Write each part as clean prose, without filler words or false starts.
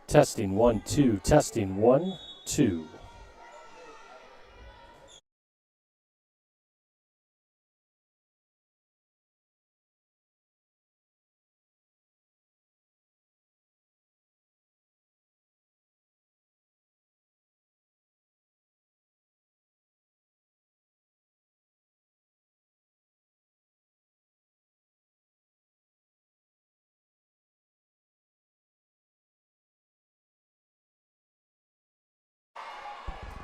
Testing 1, 2, testing 1, 2.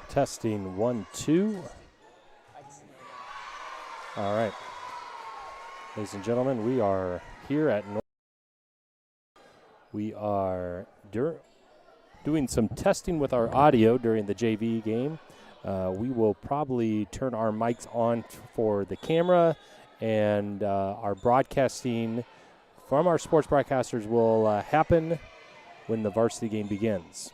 Testing 1, 2. All right. Ladies and gentlemen, we are here at North. We are doing some testing with our audio during the JV game. We will probably turn our mics on for the camera, and our broadcasting from our sports broadcasters will happen when the varsity game begins.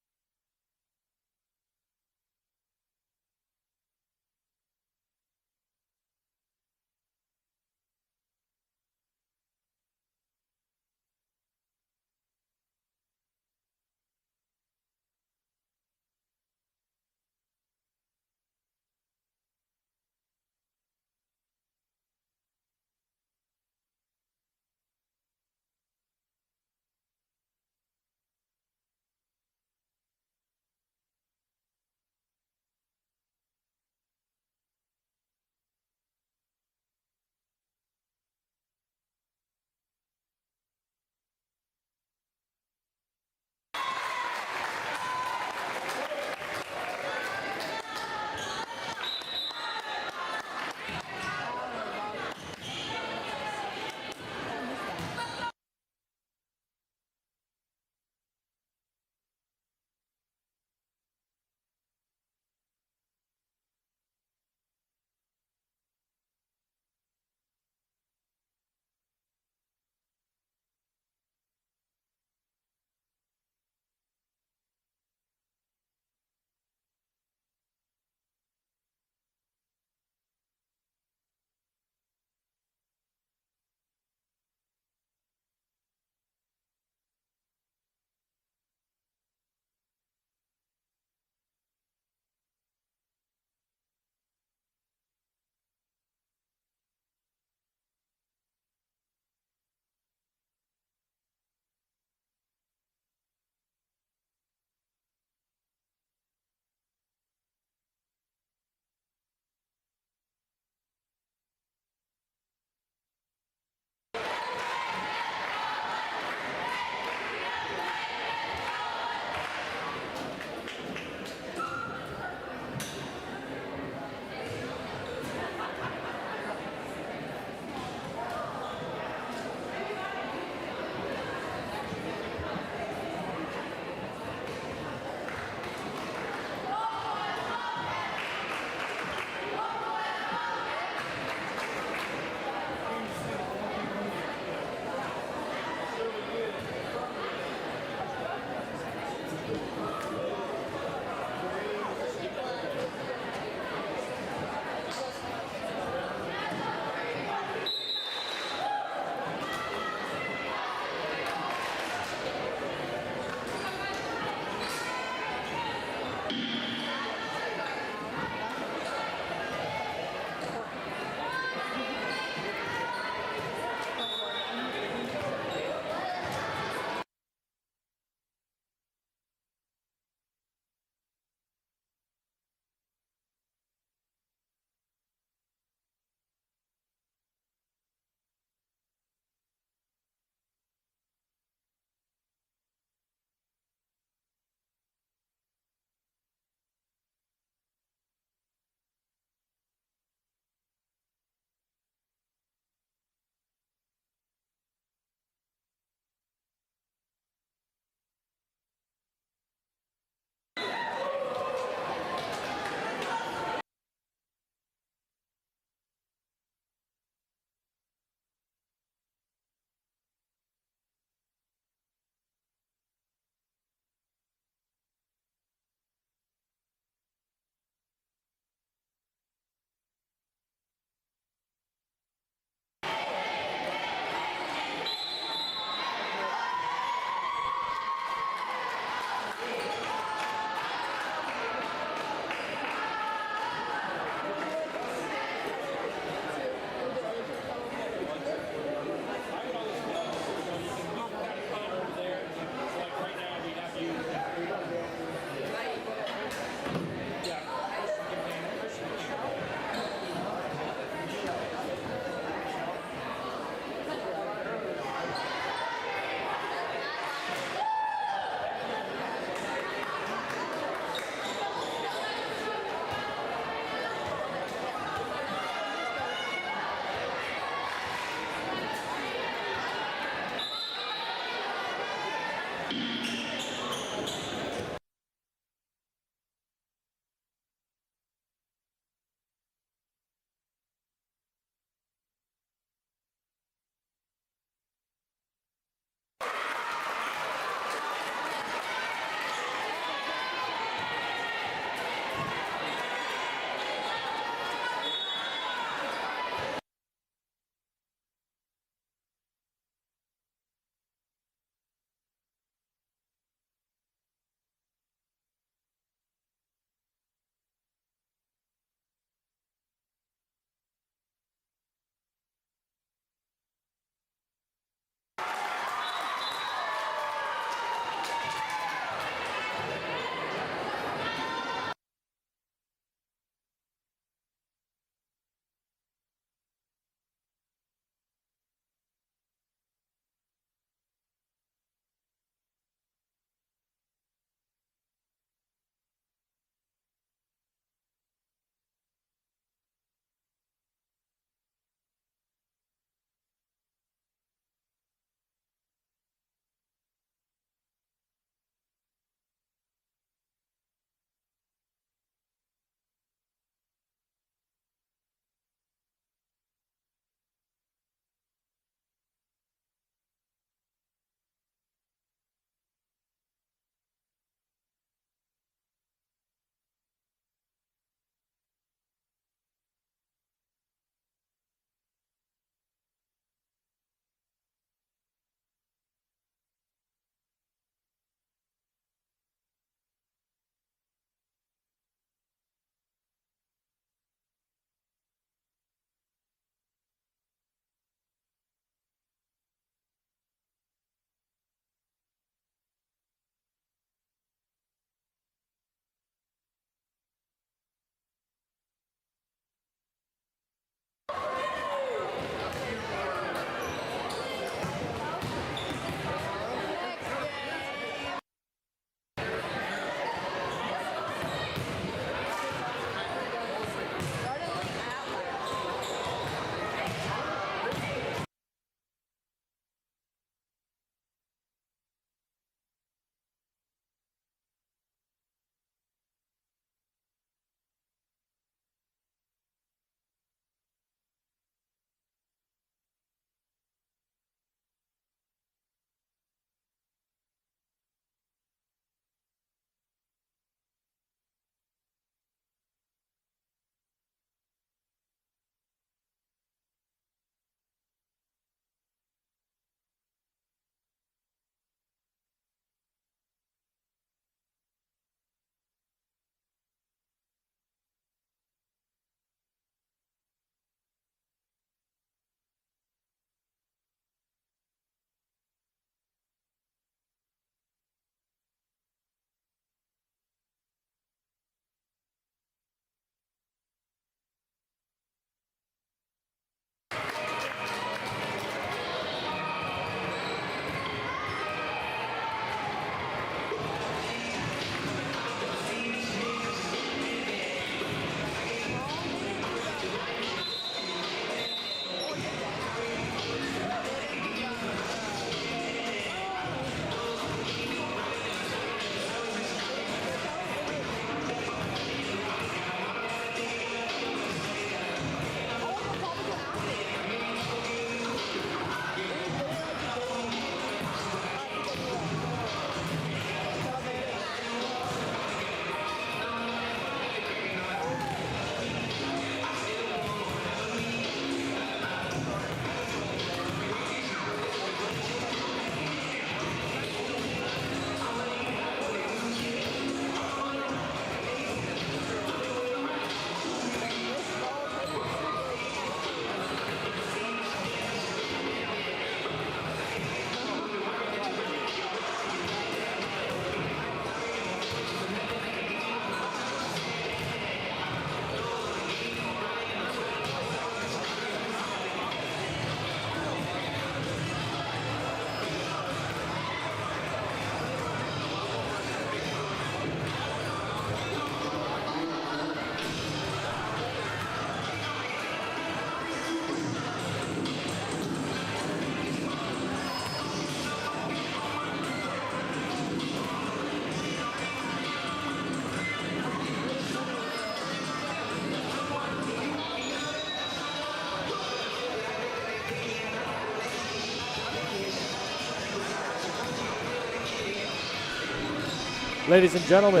Ladies and gentlemen,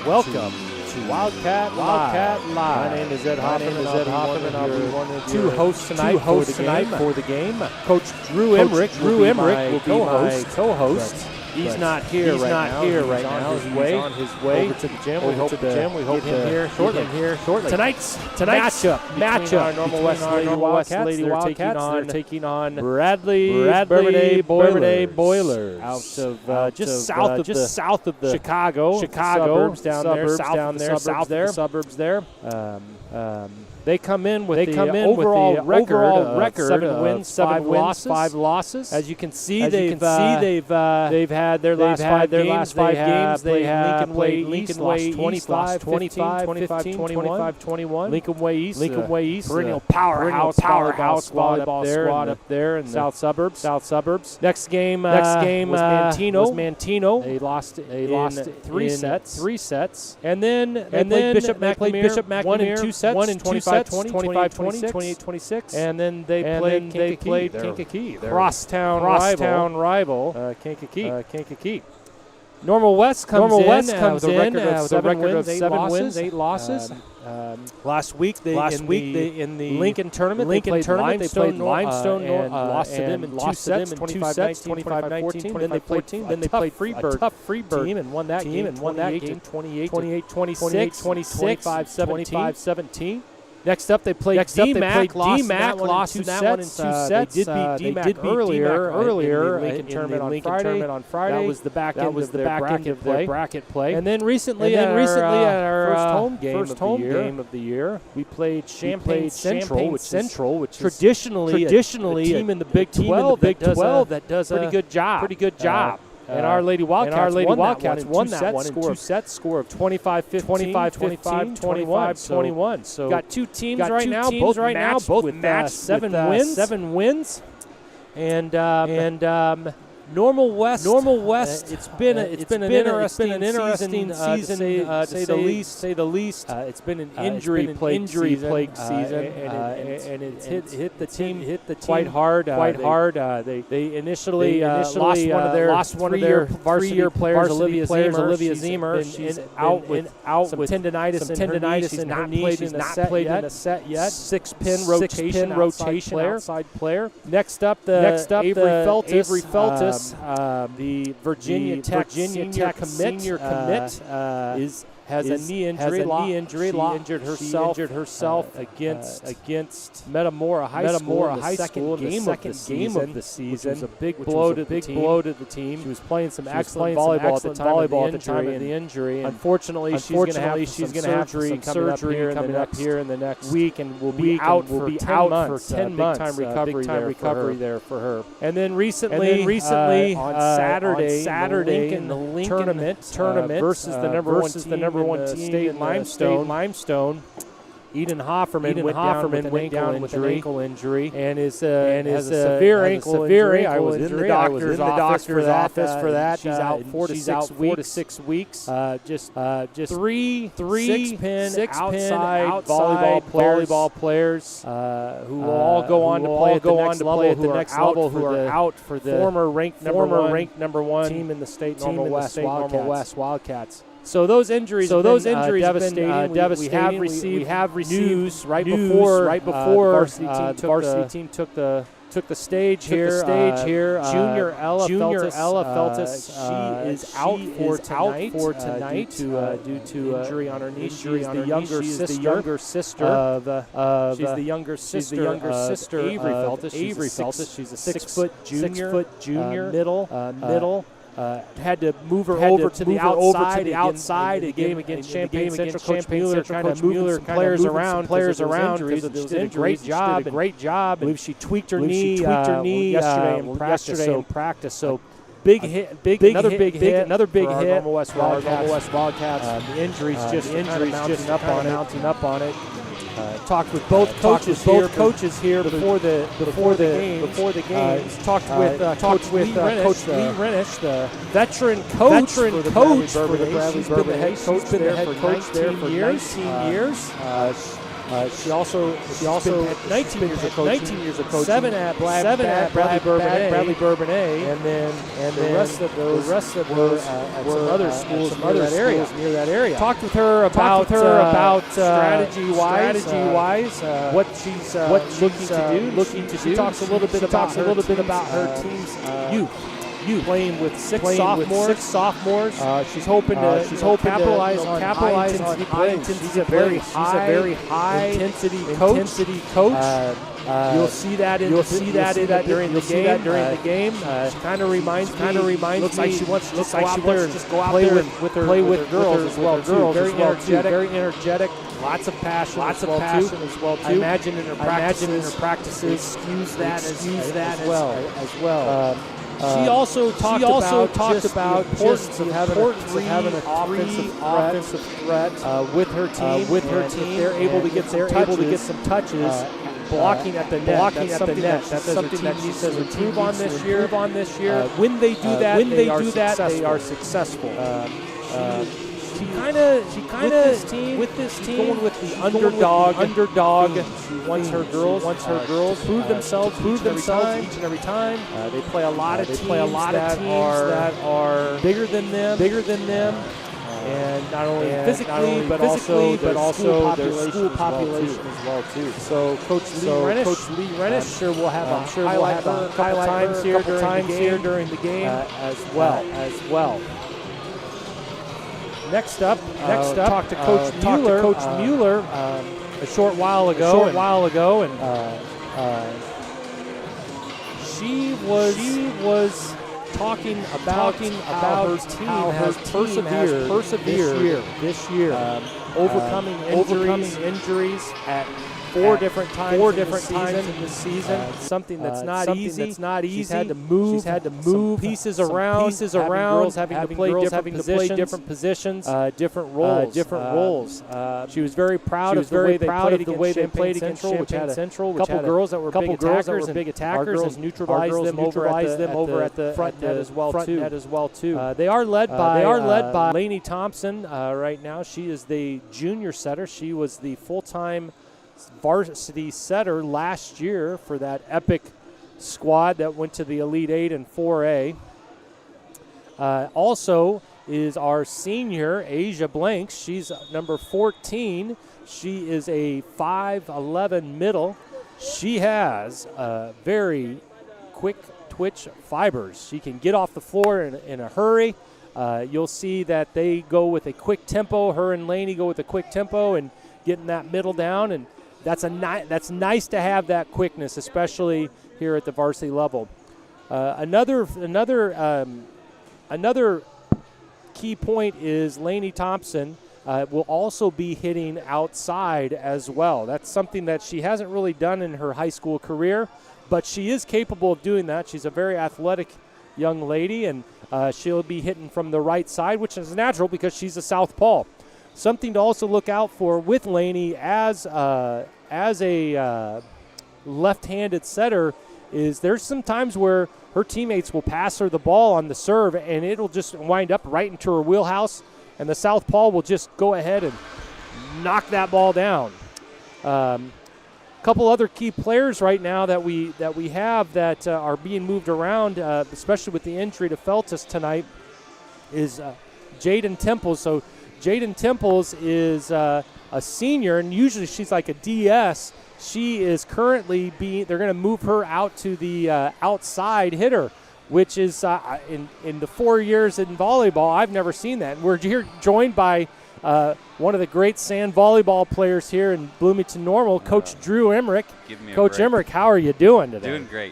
welcome to Wildcat Live. My name is Ed Hoffman, and I'll be one of two hosts tonight for the game. Coach Drew Emmerich will be my co-host. He's not here right now. He's on his way over to the gym. We hope to get him here shortly. Tonight's matchup our Normal West Lady Wildcats. They're taking on Bourbonnais Boilers out of just south of the Chicago suburbs there. They come in with the overall record 7 wins, 5 losses. As you can see, they've had their last 5 games. They have played Lincoln Way East, lost 25-21. Lincoln Way East, perennial powerhouse volleyball squad up there in the south suburbs. Next game was Mantino. They lost in 3 sets. And then they played Bishop McNamara 1 and 2 sets, 25-26. And then they played Kankakee, crosstown rival, Kankakee. Normal West comes in with a record of 7 wins, 8 losses. Last week in the Lincoln tournament, they played Limestone and lost to them in 2 sets, 25-19, 25-14. Then they played Freeburg, tough Freeburg team, and won that game 28-26, 25-17. Next up, they played DMAC, lost in that one in 2 sets. They did beat DMAC earlier in the Lincoln tournament on Friday. That was the back end of their bracket play. And then recently at our first home game of the year, we played Champaign Central, which is traditionally a team in the Big 12 that does a pretty good job. And our Lady Wildcats won that one in 2 sets, score of 25-15, 25-21. So got 2 teams right now, both matched 7 wins. And Normal West. It's been an interesting season, to say the least. It's been an injury-plagued season, and it hit the team quite hard. They initially lost one of their varsity players, Olivia Zemer. She's out with some tendinitis in her knee. She's not played in a set yet. 6-pin rotation outside player. Next up, Avery Feltus. The Virginia Tech senior commit has a knee injury. She injured herself against Metamora High School in the second game of the season, which was a big blow to the team. She was playing some excellent volleyball at the time of the injury. Unfortunately, she's going to have some surgery coming up here in the next week, and will be out for 10 months. Big time recovery there for her. And then recently on Saturday, the Lincoln tournament versus the number one team in Limestone. Eden Hofferman went down with an ankle injury and has a severe ankle injury. I was in the doctor's office for that. She's out 4 to 6 weeks. Just 3 6-pin outside volleyball players who will all go on to play at the next level, who are out for the former ranked number one team in the state, Normal West Wildcats. So those injuries have been devastating. We have received news right before the varsity team took the stage here. Junior Ella Feltus, she is out for tonight due to injury on her knee. She's the younger sister of Avery Feltus. She's a 6-foot junior, middle. Had to move her over to the outside. A game against Champaign Central. Coach Mueller trying to move some players around because of those injuries. She did a great job. I believe she tweaked her knee yesterday in practice. So another big hit. Normal West Wildcats. The injuries just mounting up on it. Talked with both coaches here before the game. Talked with Coach Lee Renish, the veteran coach for the Bradley Bourbonnais. She's been the head coach there for 19 years. She also had 19 years of coaching. 7 at Bradley Bourbonnais, and the rest of those were at some other schools near that area. Talked with her about strategy wise, what she's looking to do. She talks a little bit about her team's youth. Playing with six sophomores. She's hoping to capitalize on high intensity. She's a very high intensity coach. You'll see that during the game. She kind of reminds me. Looks like she wants to just go out there and play with girls as well. Very energetic. Lots of passion as well too. I imagine in her practices, excuse that as well. She also talked about the importance of having a offensive threat with her team. If they're able to get some touches. Blocking at the net. That's something that she says improve on this year. When they do that, they are successful. She kind of with this team going with the underdog. She wants her girls to prove themselves each and every time. They play a lot of teams that are bigger than them. And not only physically, but also their school population as well too. So Coach Lee Renish, I'm sure we'll have a couple times here during the game as well. Next up, talked to Coach Mueller a short while ago, and she was talking about how her team has persevered this year, overcoming injuries at four different times in this season. Something that's not easy. She's had to move pieces around, having to play different positions, different roles. She was very proud of the way they played against Champaign Central, which had a couple girls that were big attackers, and neutralized them over at the front net as well too. They are led by Lainey Thompson right now. She is the junior setter. She was the full-time varsity setter last year for that epic squad that went to the Elite 8 and 4A. Also is our senior, Asia Blanks. She's number 14. She is a 5'11" middle. She has very quick twitch fibers. She can get off the floor in a hurry. You'll see that they go with a quick tempo. Her and Lainey go with a quick tempo and getting that middle down, and that's nice to have that quickness, especially here at the varsity level. Another key point is Lainey Thompson will also be hitting outside as well. That's something that she hasn't really done in her high school career, but she is capable of doing that. She's a very athletic young lady, and she'll be hitting from the right side, which is natural because she's a southpaw. Something to also look out for with Lainey as a left-handed setter is there's some times where her teammates will pass her the ball on the serve, and it'll just wind up right into her wheelhouse, and the southpaw will just go ahead and knock that ball down. Couple other key players right now that we have that are being moved around, especially with the injury to Feltus tonight, is Jaden Temples. So Jaden Temples is a senior, and usually she's like a DS. She is currently they're going to move her out to the outside hitter, which is in the 4 years in volleyball, I've never seen that. And we're here joined by one of the great sand volleyball players here in Bloomington Normal, Coach Drew Emmerich. Coach Emmerich, how are you doing today?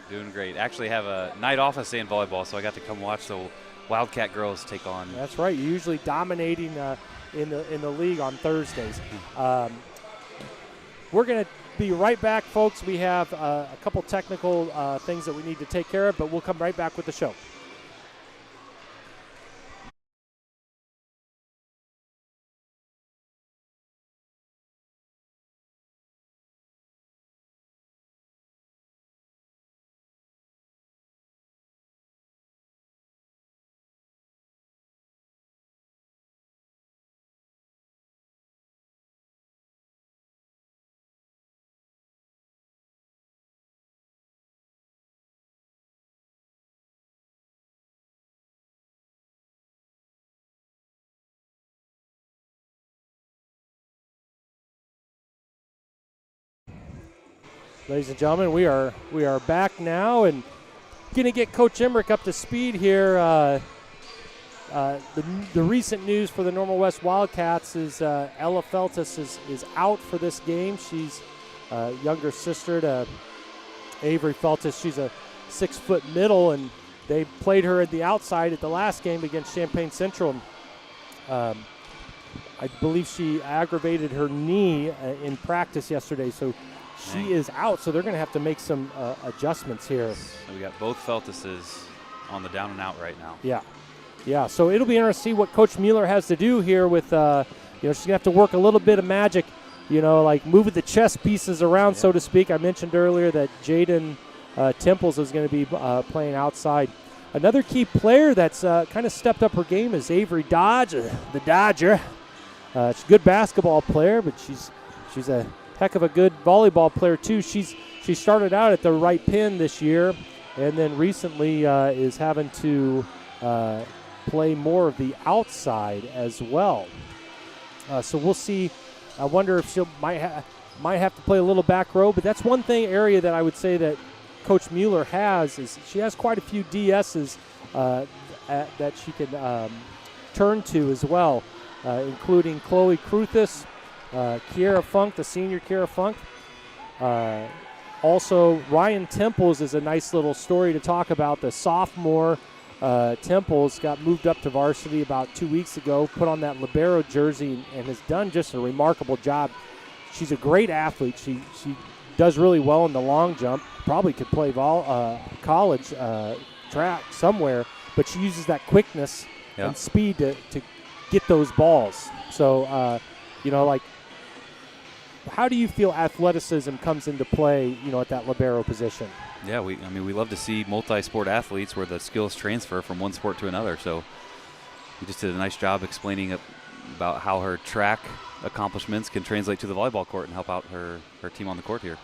Doing great. Actually have a night off of sand volleyball, so I got to come watch the Wildcat girls take on. That's right. You're usually dominating in the league on Thursdays. We're going to be right back, folks. We have a couple technical things that we need to take care of, but we'll come right back with the show. Ladies and gentlemen, we are back now and going to get Coach Emmerich up to speed here. The recent news for the Normal West Wildcats is Ella Feltus is out for this game. She's younger sister to Avery Feltus. She's a 6-foot middle, and they played her at the outside at the last game against Champaign Central. I believe she aggravated her knee in practice yesterday, so she is out. So they're going to have to make some adjustments here. So we got both Feltuses on the down and out right now. Yeah. So it'll be interesting to see what Coach Mueller has to do here with, she's going to have to work a little bit of magic, like moving the chess pieces around, so to speak. I mentioned earlier that Jaden Temples is going to be playing outside. Another key player that's kind of stepped up her game is Avery Dodge, the Dodger. She's a good basketball player, but she's a heck of a good volleyball player too. She started out at the right pin this year, and then recently is having to play more of the outside as well. So we'll see. I wonder if she might have to play a little back row, but that's one area that I would say that Coach Mueller has is she has quite a few DSs that she can turn to as well, including Chloe Kruthis, Kiera Funk, the senior Kiera Funk. Also, Ryan Temples is a nice little story to talk about. The sophomore Temples got moved up to varsity about 2 weeks ago, put on that libero jersey, and has done just a remarkable job. She's a great athlete. She does really well in the long jump. Probably could play college track somewhere, but she uses that quickness and speed to get those balls. So, how do you feel athleticism comes into play, at that libero position? Yeah, we love to see multi-sport athletes where the skills transfer from one sport to another. So you just did a nice job explaining about how her track accomplishments can translate to the volleyball court and help out her team on the court here.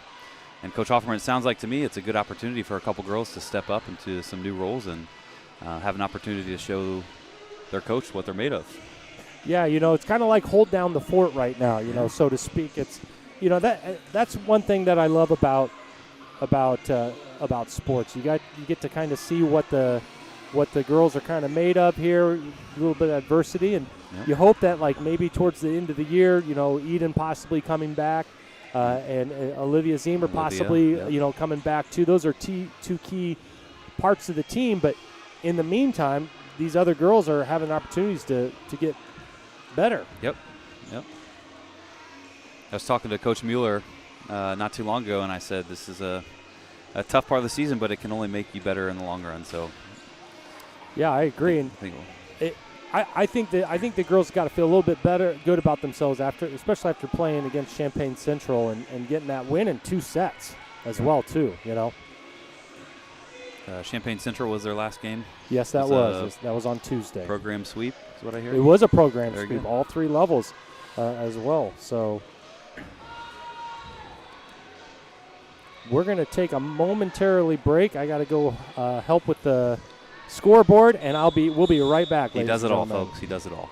And Coach Hofferman, it sounds like to me it's a good opportunity for a couple girls to step up into some new roles and have an opportunity to show their coach what they're made of. Yeah, it's kind of like hold down the fort right now, so to speak. It's, that's one thing that I love about sports. You get to kind of see what the girls are kind of made of here, a little bit of adversity, and you hope that maybe towards the end of the year, Eden possibly coming back, and Olivia Zemer possibly coming back too. Those are two key parts of the team. But in the meantime, these other girls are having opportunities to get better. Yep. I was talking to Coach Mueller not too long ago, and I said this is a tough part of the season, but it can only make you better in the long run. So, yeah, I agree. I think the girls got to feel a little bit good about themselves especially after playing against Champaign Central and getting that win in 2 sets as well too. Champaign Central was their last game. Yes, that was on Tuesday. Program sweep is what I hear. It was a program Very sweep, good. all 3 levels as well. So we're going to take a momentarily break. I got to go help with the scoreboard, and we'll be right back. He does it all, folks. He does it all.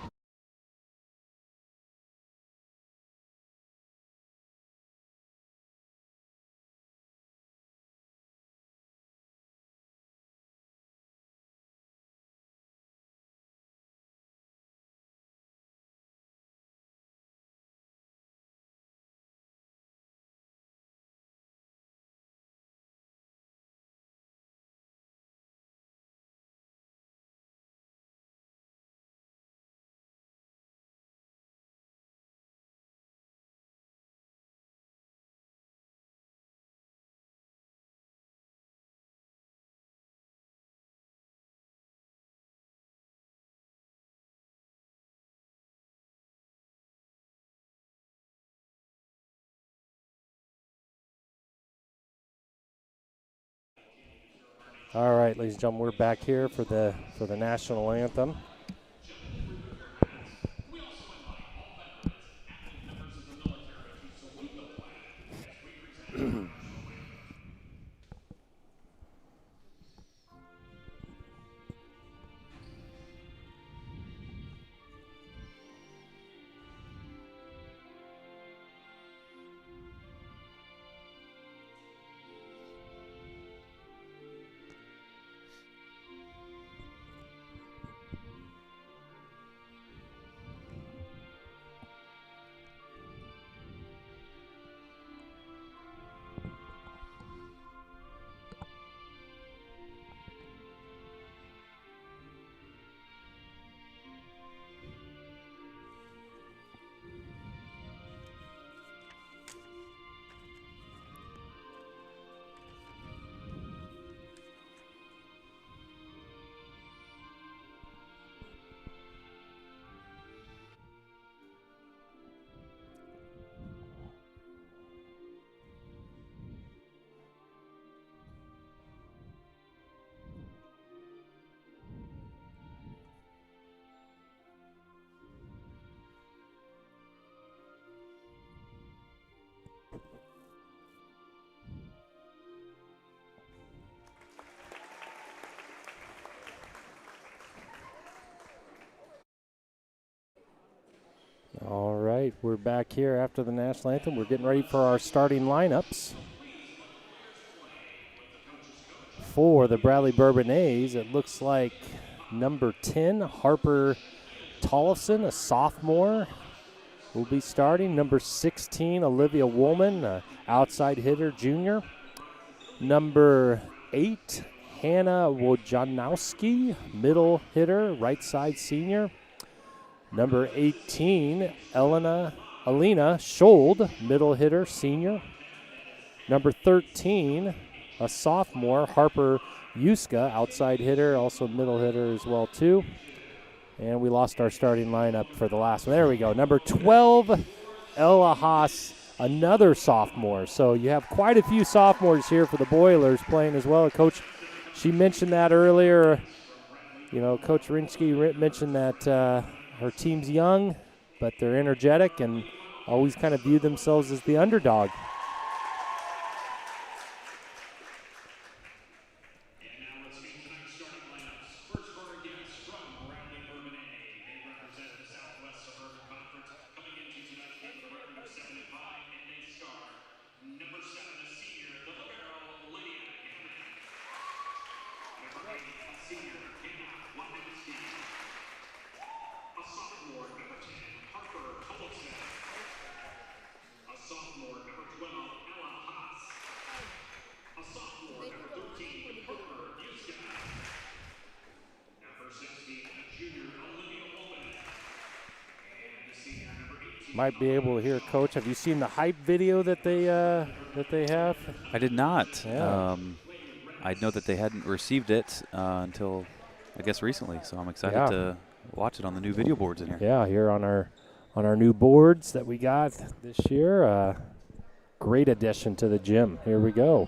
All right, ladies and gentlemen, we're back here for the national anthem. back here after the national anthem. We're getting ready for our starting lineups. For the Bradley Bourbonnais, it looks like number 10, Harper Tollefson, a sophomore, will be starting. Number 16, Olivia Woolman, outside hitter, junior. Number 8, Hannah Wojanowski, middle hitter, right side senior. Number 18, Alina Schold, middle hitter, senior. Number 13, a sophomore, Harper Yuska, outside hitter, also middle hitter as well too. And we lost our starting lineup for the last one. There we go. Number 12, Ella Haas, another sophomore. So you have quite a few sophomores here for the Boilers playing as well. Coach, she mentioned that earlier. You know, Coach Rinsky mentioned that her team's young, but they're energetic and always kind of view themselves as the underdog. Might be able to hear Coach. Have you seen the hype video that they have? I did not. Yeah. I know that they hadn't received it until, I guess, recently. So I'm excited to watch it on the new video boards in here. Yeah, here on our new boards that we got this year. Great addition to the gym. Here we go.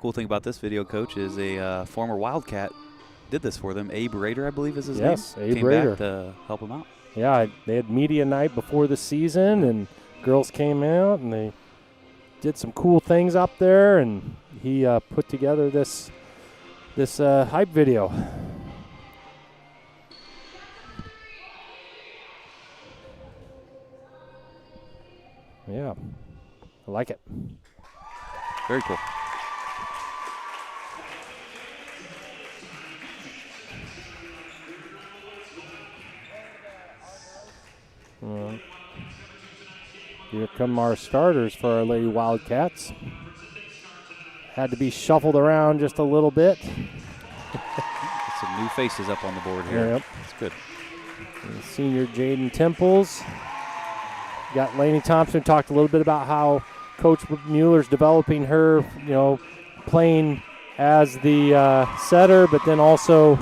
Cool thing about this video, Coach, is a former Wildcat did this for them. Abe Rader, I believe is his name. Yes, Abe Came Rader. back to help him out. Yeah, they had media night before the season, and girls came out, and they did some cool things up there, and he put together this hype video. Yeah, I like it. Very cool. Here come our starters for our Lady Wildcats. Had to be shuffled around just a little bit. Some new faces up on the board here. Yep. That's good. And senior Jaden Temples. Got Lainey Thompson, talked a little bit about how Coach Mueller's developing her, playing as the setter, but then also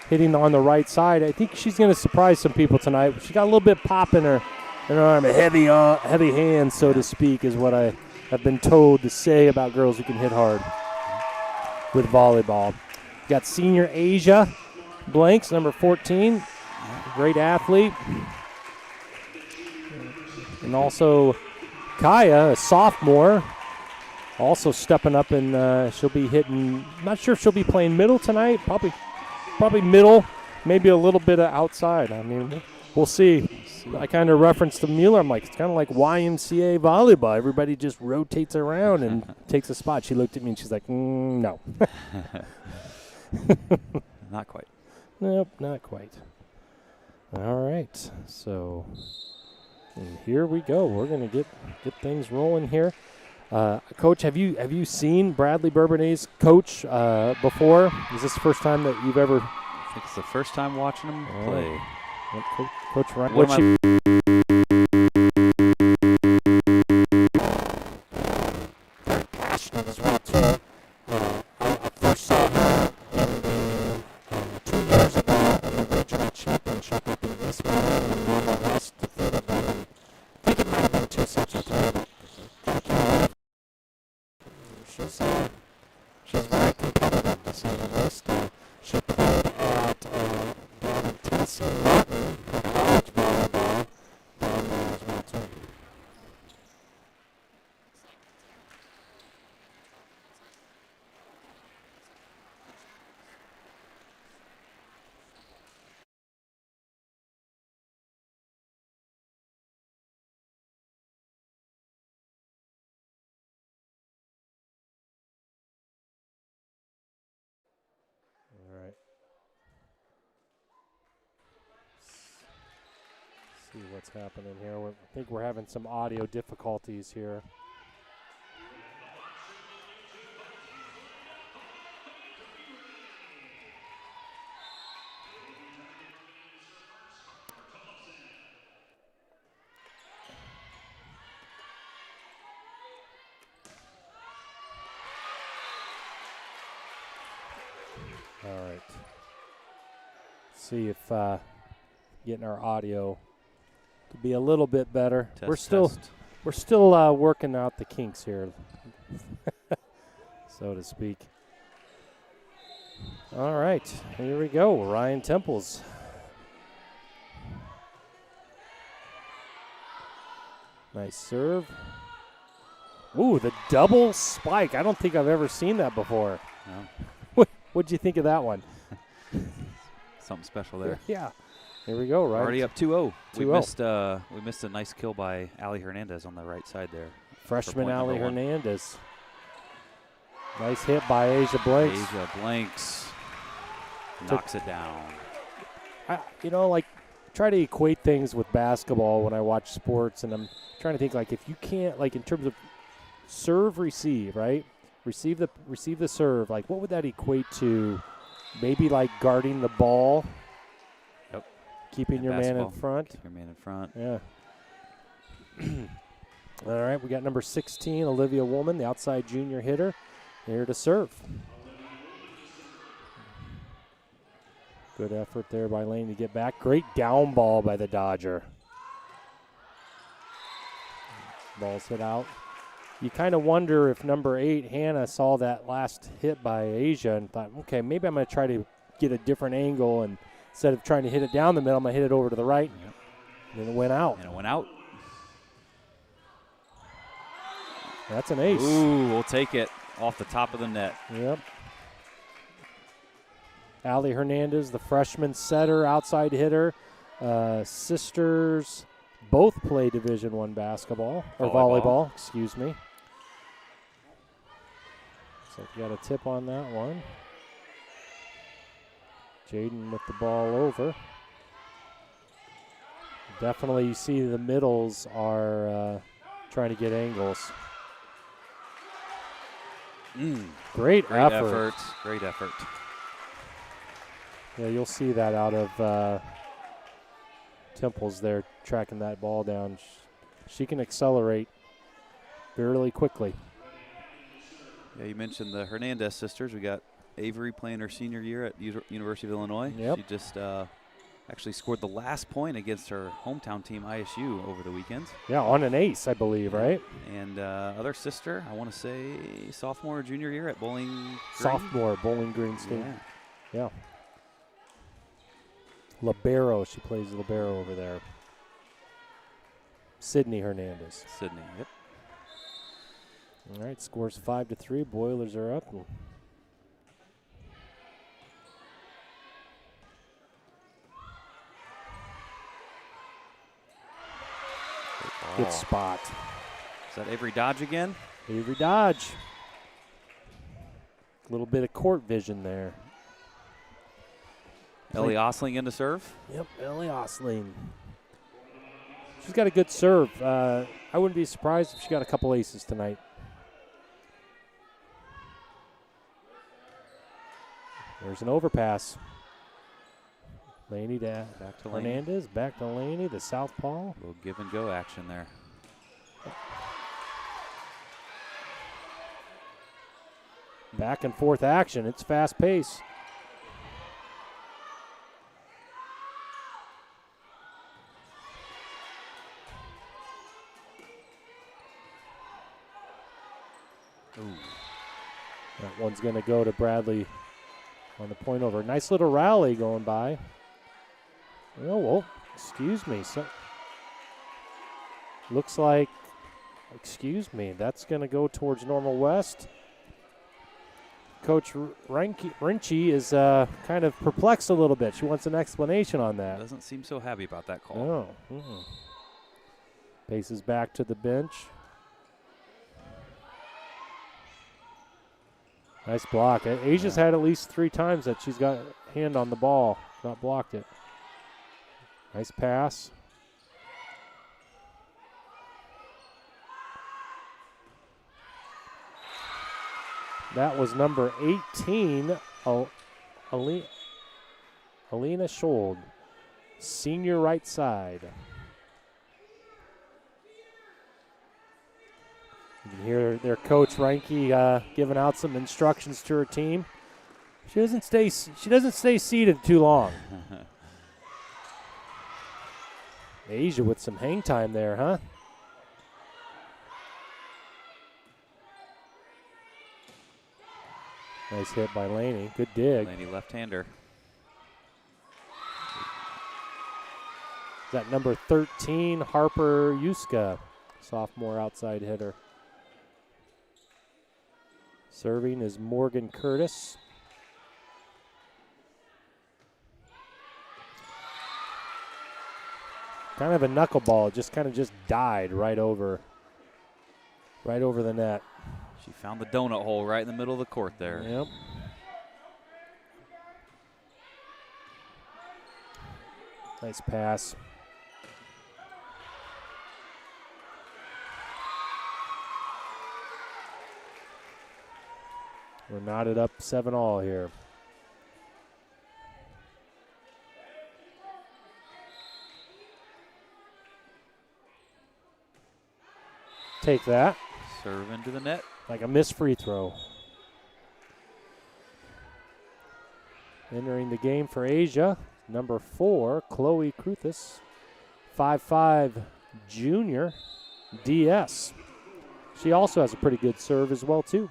hitting on the right side. I think she's going to surprise some people tonight. She got a little bit pop in her arm, a heavy hand, so to speak, is what I have been told to say about girls who can hit hard with volleyball. Got senior Asia Blanks, number 14, great athlete. And also Kaya, a sophomore, also stepping up, and she'll be hitting, not sure if she'll be playing middle tonight, probably middle, maybe a little bit of outside. I mean, we'll see. I kind of referenced to Mueller. I'm like, it's kind of like YMCA volleyball. Everybody just rotates around and takes a spot. She looked at me and she's like, no. Not quite. Nope, not quite. All right, so and here we go. We're gonna get things rolling here. Coach, have you seen Bradley Bourbonnais coach before? Is this the first time that you've ever? I think it's the first time watching him play. Coach Ryan. Very passionate as well too. I first saw her in 2 years ago in the regional championship up in East Meadow and Normal West defeated them. I think it might have been 2 sets of 3. She's very competitive, to say the least. She played at down in Tennessee Martin for college volleyball down there as well too. See what's happening here. I think we're having some audio difficulties here. All right. See if getting our audio to be a little bit better. Test, We're still working out the kinks here, so to speak. All right, here we go. Ryan Temples. Nice serve. Ooh, the double spike. I don't think I've ever seen that before. No. What'd you think of that one? Something special there. Yeah. Here we go, right? Already up 2-0. 2-0. We missed a nice kill by Allie Hernandez on the right side there. Freshman Allie Hernandez. Nice hit by Asia Blanks. Asia Blanks knocks it down. Try to equate things with basketball when I watch sports, and I'm trying to think, if you can't, in terms of serve, receive, right? Receive the serve. What would that equate to? Maybe guarding the ball. Yep. Keeping your man in front. Keep your man in front. Yeah. All right, we got number 16, Olivia Woolman, the outside junior hitter, here to serve. Good effort there by Lane to get back. Great down ball by the Dodger. Ball's hit out. You kind of wonder if number 8, Hannah, saw that last hit by Asia and thought, okay, maybe I'm going to try to get a different angle, and instead of trying to hit it down the middle, I'm going to hit it over to the right. Yep. And it went out. That's an ace. Ooh, we'll take it off the top of the net. Yep. Allie Hernandez, the freshman setter, outside hitter. Sisters both play Division I basketball, or volleyball, excuse me. So we got a tip on that one. Jaden with the ball over. Definitely you see the middles are trying to get angles. Great effort. Great effort. Yeah, you'll see that out of Temples there, tracking that ball down. She can accelerate fairly quickly. Yeah, you mentioned the Hernandez sisters. We got Avery playing her senior year at University of Illinois. Yep. She just actually scored the last point against her hometown team, ISU, over the weekend. Yeah, on an ace, I believe, right? And other sister, I want to say sophomore or junior year at Bowling Green. Sophomore, Bowling Green State. Yeah. Libero, she plays libero over there. Sydney Hernandez. Sydney, yep. All right, scores 5-3. Boilers are up. Good spot. Is that Avery Dodge again? Avery Dodge. A little bit of court vision there. Ellie Osling in to serve. Yep, Ellie Osling. She's got a good serve. I wouldn't be surprised if she got a couple aces tonight. There's an overpass. Laney back to Hernandez, back to Laney, the southpaw. A little give and go action there. Back and forth action. It's fast pace. Ooh. That one's going to go to Bradley on the point over. Nice little rally going by. Oh, whoa, excuse me. So, looks like, that's going to go towards Normal West. Coach Rinchie is kind of perplexed a little bit. She wants an explanation on that. Doesn't seem so happy about that call. No. Paces back to the bench. Nice block. Asia's had at least 3 times that she's got hand on the ball, not blocked it. Nice pass. That was number 18, Alina Schold, senior right side. You can hear their coach Reinke giving out some instructions to her team. She doesn't stay seated too long. Asia with some hang time there, huh? Nice hit by Laney. Good dig. Laney left-hander. Is that number 13, Harper Yuska, sophomore outside hitter. Serving is Morgan Curtis. Kind of a knuckleball, just died right over the net. She found the donut hole right in the middle of the court there. Yep. Nice pass. We're knotted up 7-all here. Take that. Serve into the net. Like a missed free throw. Entering the game for Asia, number 4, Chloe Kruthis, 5'5" junior, DS. She also has a pretty good serve as well, too.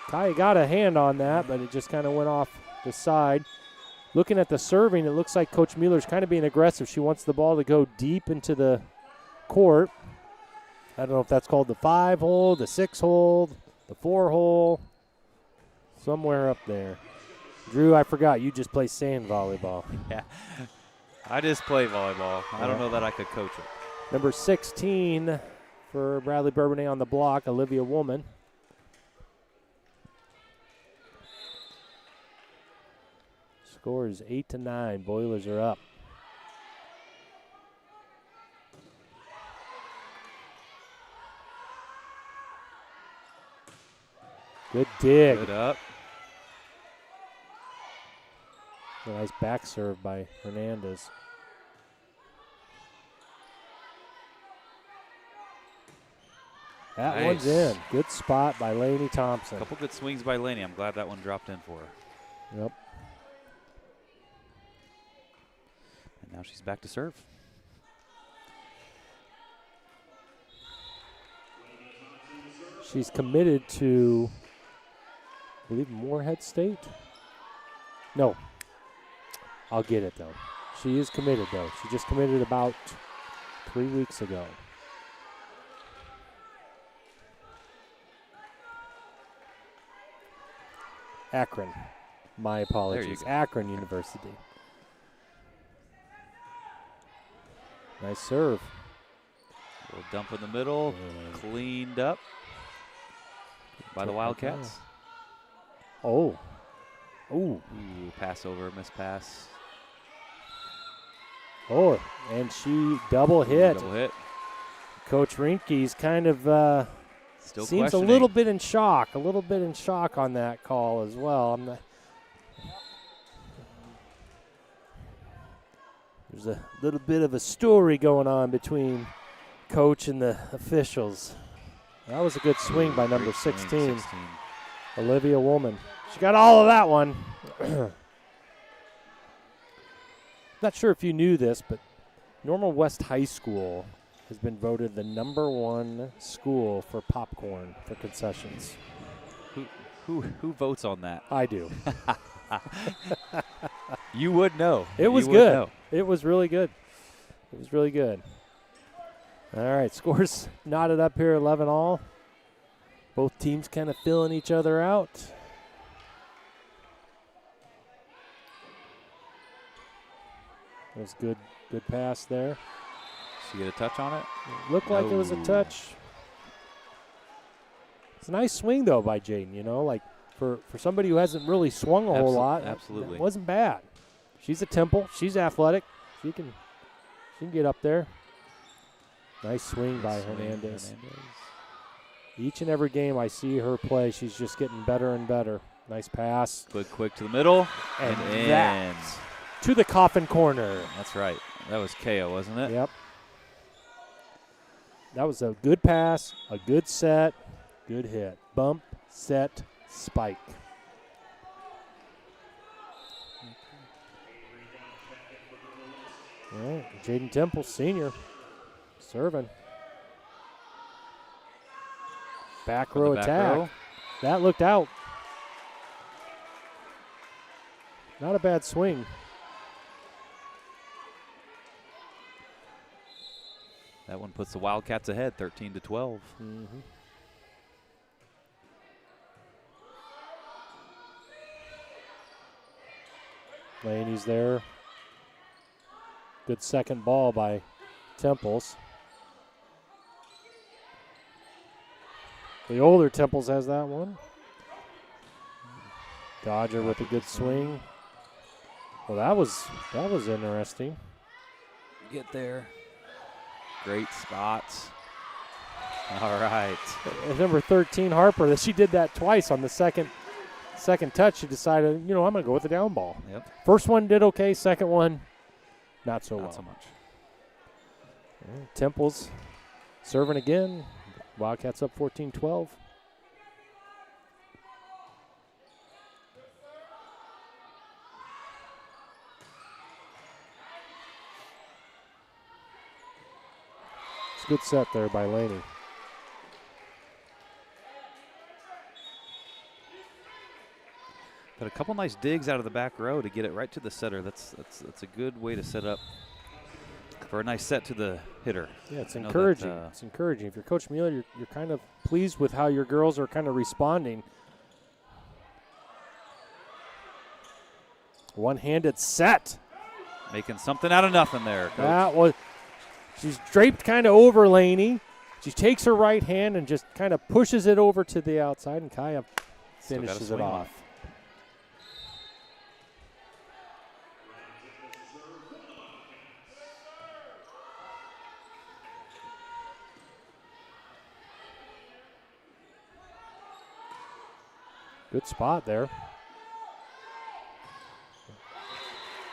Kai got a hand on that, but it just kind of went off the side. Looking at the serving, it looks like Coach Mueller's kind of being aggressive. She wants the ball to go deep into the court. I don't know if that's called the 5-hole, the 6-hole, the 4-hole, somewhere up there. Drew, I forgot, you just play sand volleyball. Yeah, I just play volleyball. I don't know that I could coach it. Number 16 for Bradley Bourbonnais on the block, Olivia Woolman. Score is 8-9. Boilers are up. Good dig. Good up. A nice back serve by Hernandez. That one's in. Good spot by Laney Thompson. A couple good swings by Laney. I'm glad that one dropped in for her. Yep. And now she's back to serve. She's committed to, I believe, Moorhead State? No. I'll get it, though. She is committed, though. She just committed about 3 weeks ago. Akron. My apologies. Akron University. Nice serve. A little dump in the middle. Cleaned up by the Wildcats. Oh. Ooh. Pass over, miss pass. Oh, and she double hit. Double hit. Coach Rinke's kind of still seems a little bit in shock. A little bit in shock on that call as well. There's a little bit of a story going on between coach and the officials. That was a good swing by number 16, Olivia Woolman. She got all of that one. Not sure if you knew this, but Normal West High School has been voted the #1 school for popcorn for concessions. Who votes on that? I do. You would know. It was good. It was really good. It was really good. All right, scores knotted up here, 11-all. Both teams kind of filling each other out. That was good pass there. She get a touch on it? Looked like it was a touch. It's a nice swing, though, by Jaden, you know, like for somebody who hasn't really swung a whole lot. Absolutely. It wasn't bad. She's a Temple. She's athletic. She can She can get up there. Nice swing by Hernandez. Each and every game I see her play, she's just getting better and better. Nice pass. Quick to the middle. And in. that to the coffin corner. That's right. That was KO, wasn't it? Yep. That was a good pass, a good set, good hit. Bump, set, spike. All right, Jaden Temple, senior, serving. Back row attack. That looked out. Not a bad swing. That one puts the Wildcats ahead, 13-12. Mm-hmm. Laney's there. Good second ball by Temples. The older Temples has that one. Dodger with a good swing. Well, that was interesting. Get there. Great spots. All right. Number 13, Harper, she did that twice on the second touch. She decided, I'm going to go with the down ball. Yep. First one did okay. Second one, not so well. Not so much. Temples serving again. Wildcats up 14-12. It's a good set there by Laney. Got a couple nice digs out of the back row to get it right to the setter. That's a good way to set up for a nice set to the hitter. Yeah, it's encouraging. It's encouraging. If you're Coach Mueller, you're kind of pleased with how your girls are kind of responding. One-handed set. Making something out of nothing there, Coach. That was. She's draped kind of over Laney. She takes her right hand and just kind of pushes it over to the outside, and Kaya finishes it off. Good spot there.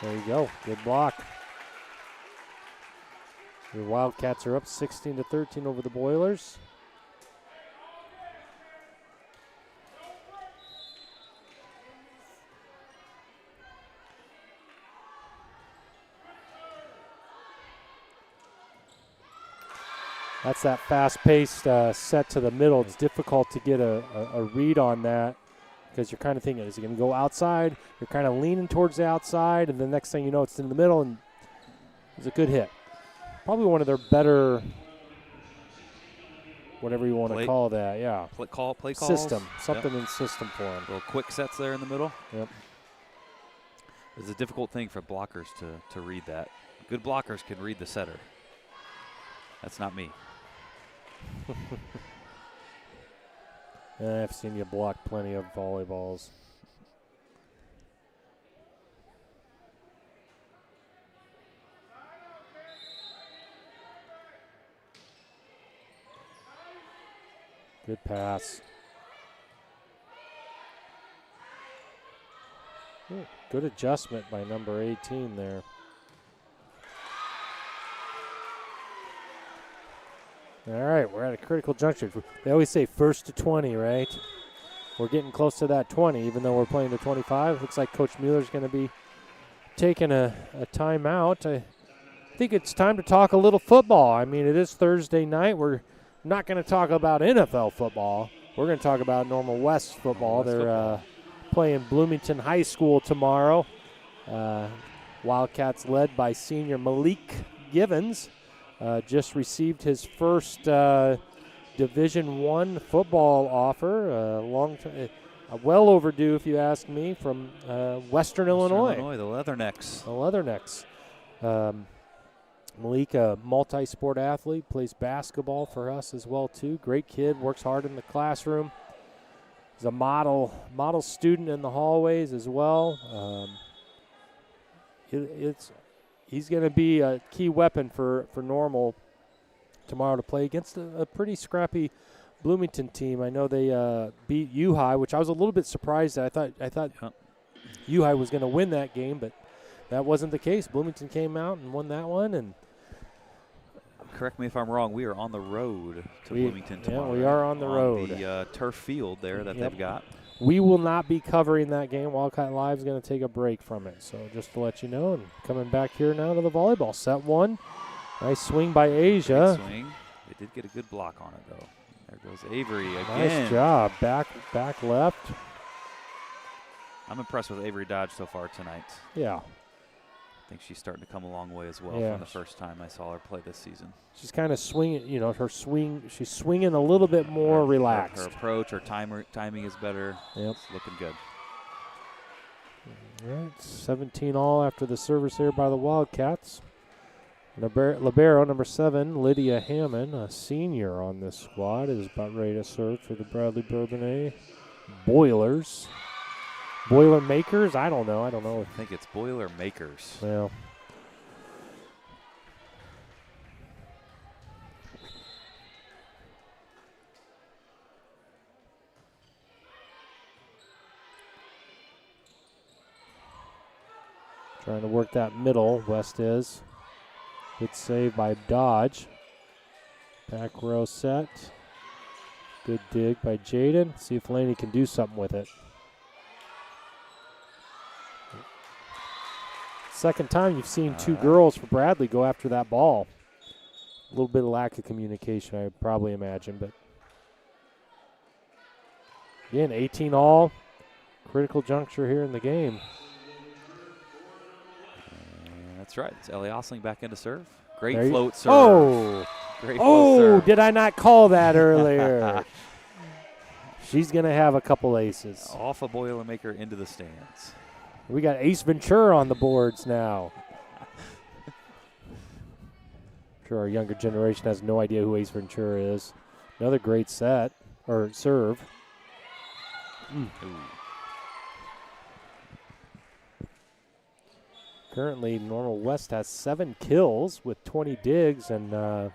There you go. Good block. Your Wildcats are up 16-13 over the Boilers. That's that fast-paced set to the middle. It's difficult to get a read on that because you're kind of thinking, is he going to go outside? You're kind of leaning towards the outside, and the next thing you know, it's in the middle, and it's a good hit. Probably one of their better, whatever you want to call that, yeah. Play calls. System, something in system for them. Little quick sets there in the middle. Yep. It's a difficult thing for blockers to read that. Good blockers can read the setter. That's not me. I've seen you block plenty of volleyballs. Good pass. Ooh, good adjustment by number 18 there. All right, we're at a critical juncture. They always say first to 20, right? We're getting close to that 20, even though we're playing to 25. Looks like Coach Mueller's going to be taking a timeout. I think it's time to talk a little football. I mean, it is Thursday night. We're not going to talk about NFL football. We're going to talk about Normal West football. They're playing Bloomington High School tomorrow. Wildcats led by senior Malik Givens. Just received his first Division I football offer. Well overdue, if you ask me, from Western Illinois. The Leathernecks. The Leathernecks. Malik, a multi-sport athlete, plays basketball for us as well, too. Great kid, works hard in the classroom. He's a model student in the hallways as well. he's going to be a key weapon for Normal tomorrow to play against a pretty scrappy Bloomington team. I know they beat U-High, which I was a little bit surprised at. I thought U-High was going to win that game, but that wasn't the case. Bloomington came out and won that one. And correct me if I'm wrong, we are on the road to Bloomington tomorrow. Yeah, we are on the road. The turf field there that they've got. We will not be covering that game. Wildcat Live is going to take a break from it. So just to let you know, and coming back here now to the volleyball. Set one. Nice swing by Asia. Great swing. They did get a good block on it, though. There goes Avery again. Nice job. Back left. I'm impressed with Avery Dodge so far tonight. Yeah. I think she's starting to come a long way as well from the first time I saw her play this season. She's kind of swinging, her swing, she's swinging a little bit more relaxed. Her approach, her timing is better. Yep. It's looking good. All right, 17 all after the service here by the Wildcats. Libero, number 7, Lydia Hammond, a senior on this squad, is about ready to serve for the Bradley Bourbonnais Boilers. Boiler Makers? I don't know. I think it's Boiler Makers. Well. Trying to work that middle, West is. Good save by Dodge. Back row set. Good dig by Jaden. See if Laney can do something with it. Second time you've seen two girls for Bradley go after that ball. A little bit of lack of communication, I would probably imagine. But again, 18 all. Critical juncture here in the game. That's right. It's Ellie Osling back in to serve. Great float serve. Oh! Great float serve. Did I not call that earlier? She's going to have a couple aces. Off a Boilermaker into the stands. We got Ace Ventura on the boards now. I'm sure our younger generation has no idea who Ace Ventura is. Another great set, or serve. Currently, Normal West has 7 kills with 20 digs, and the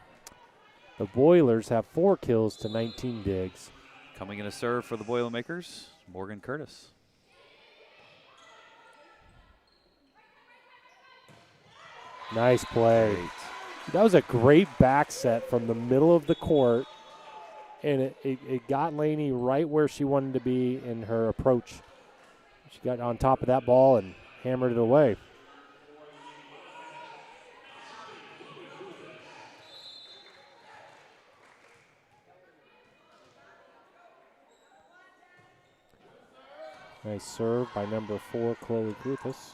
Boilers have 4 kills to 19 digs. Coming in a serve for the Boilermakers, Morgan Curtis. Nice play. Great. That was a great back set from the middle of the court, and it got Laney right where she wanted to be in her approach. She got on top of that ball and hammered it away. Nice serve by number 4, Chloe Gruthis.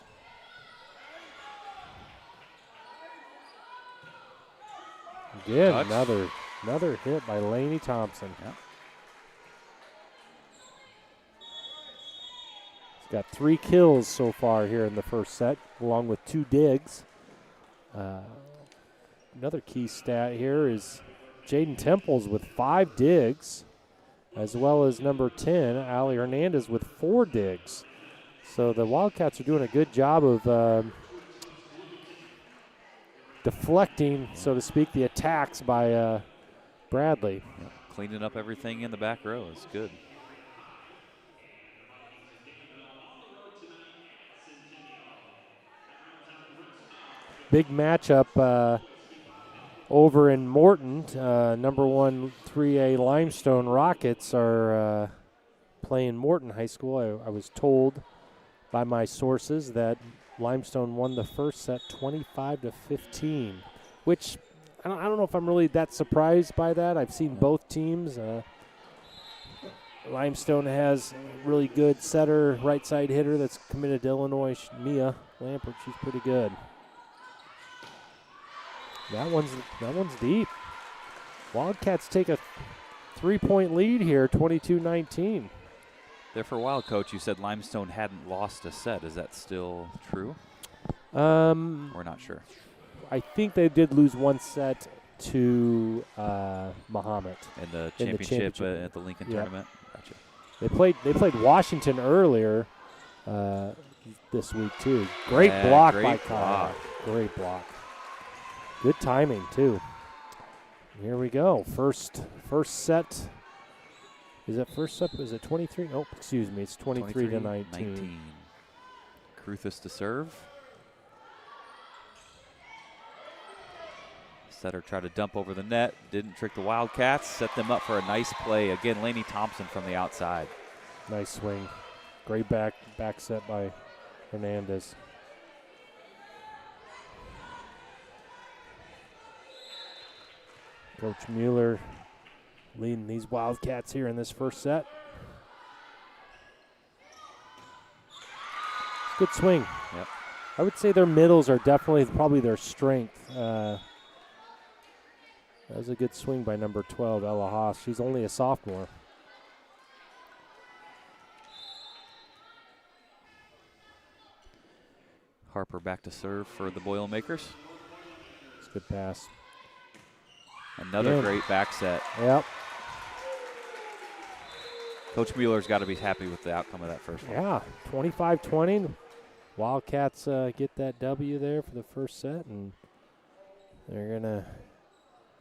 Again, another hit by Laney Thompson. Yep. He's got 3 kills so far here in the first set, along with 2 digs. Another key stat here is Jaden Temples with 5 digs, as well as number 10, Allie Hernandez, with 4 digs. So the Wildcats are doing a good job of deflecting, so to speak, the attacks by Bradley. Yeah, cleaning up everything in the back row is good. Big matchup over in Morton. Number 1 3A Limestone Rockets are playing Morton High School. I was told by my sources that Limestone won the first set 25-15, which I don't know if I'm really that surprised by that. I've seen both teams. Limestone has a really good setter, right side hitter that's committed to Illinois, Mia Lampert. She's pretty good. That one's deep. Wildcats take a 3-point lead here, 22-19. There for a while, Coach, you said Limestone hadn't lost a set. Is that still true? We're not sure. I think they did lose 1 set to Muhammad in the championship at the Lincoln tournament. Gotcha. They played Washington earlier this week too. Great block by Kyle. Great block. Good timing, too. Here we go. First set. Is it first set? Is it 23? Oh, excuse me. It's 23 to 19. Kruthis to serve. Setter tried to dump over the net. Didn't trick the Wildcats. Set them up for a nice play. Again, Lainey Thompson from the outside. Nice swing. Great back set by Hernandez. Coach Mueller leading these Wildcats here in this first set. Good swing. Yep. I would say their middles are definitely probably their strength. That was a good swing by number 12, Ella Haas. She's only a sophomore. Harper back to serve for the Boilermakers. It's a good pass. Another great back set. Yep. Coach Mueller's got to be happy with the outcome of that first one. Yeah, 25-20. Wildcats get that W there for the first set, and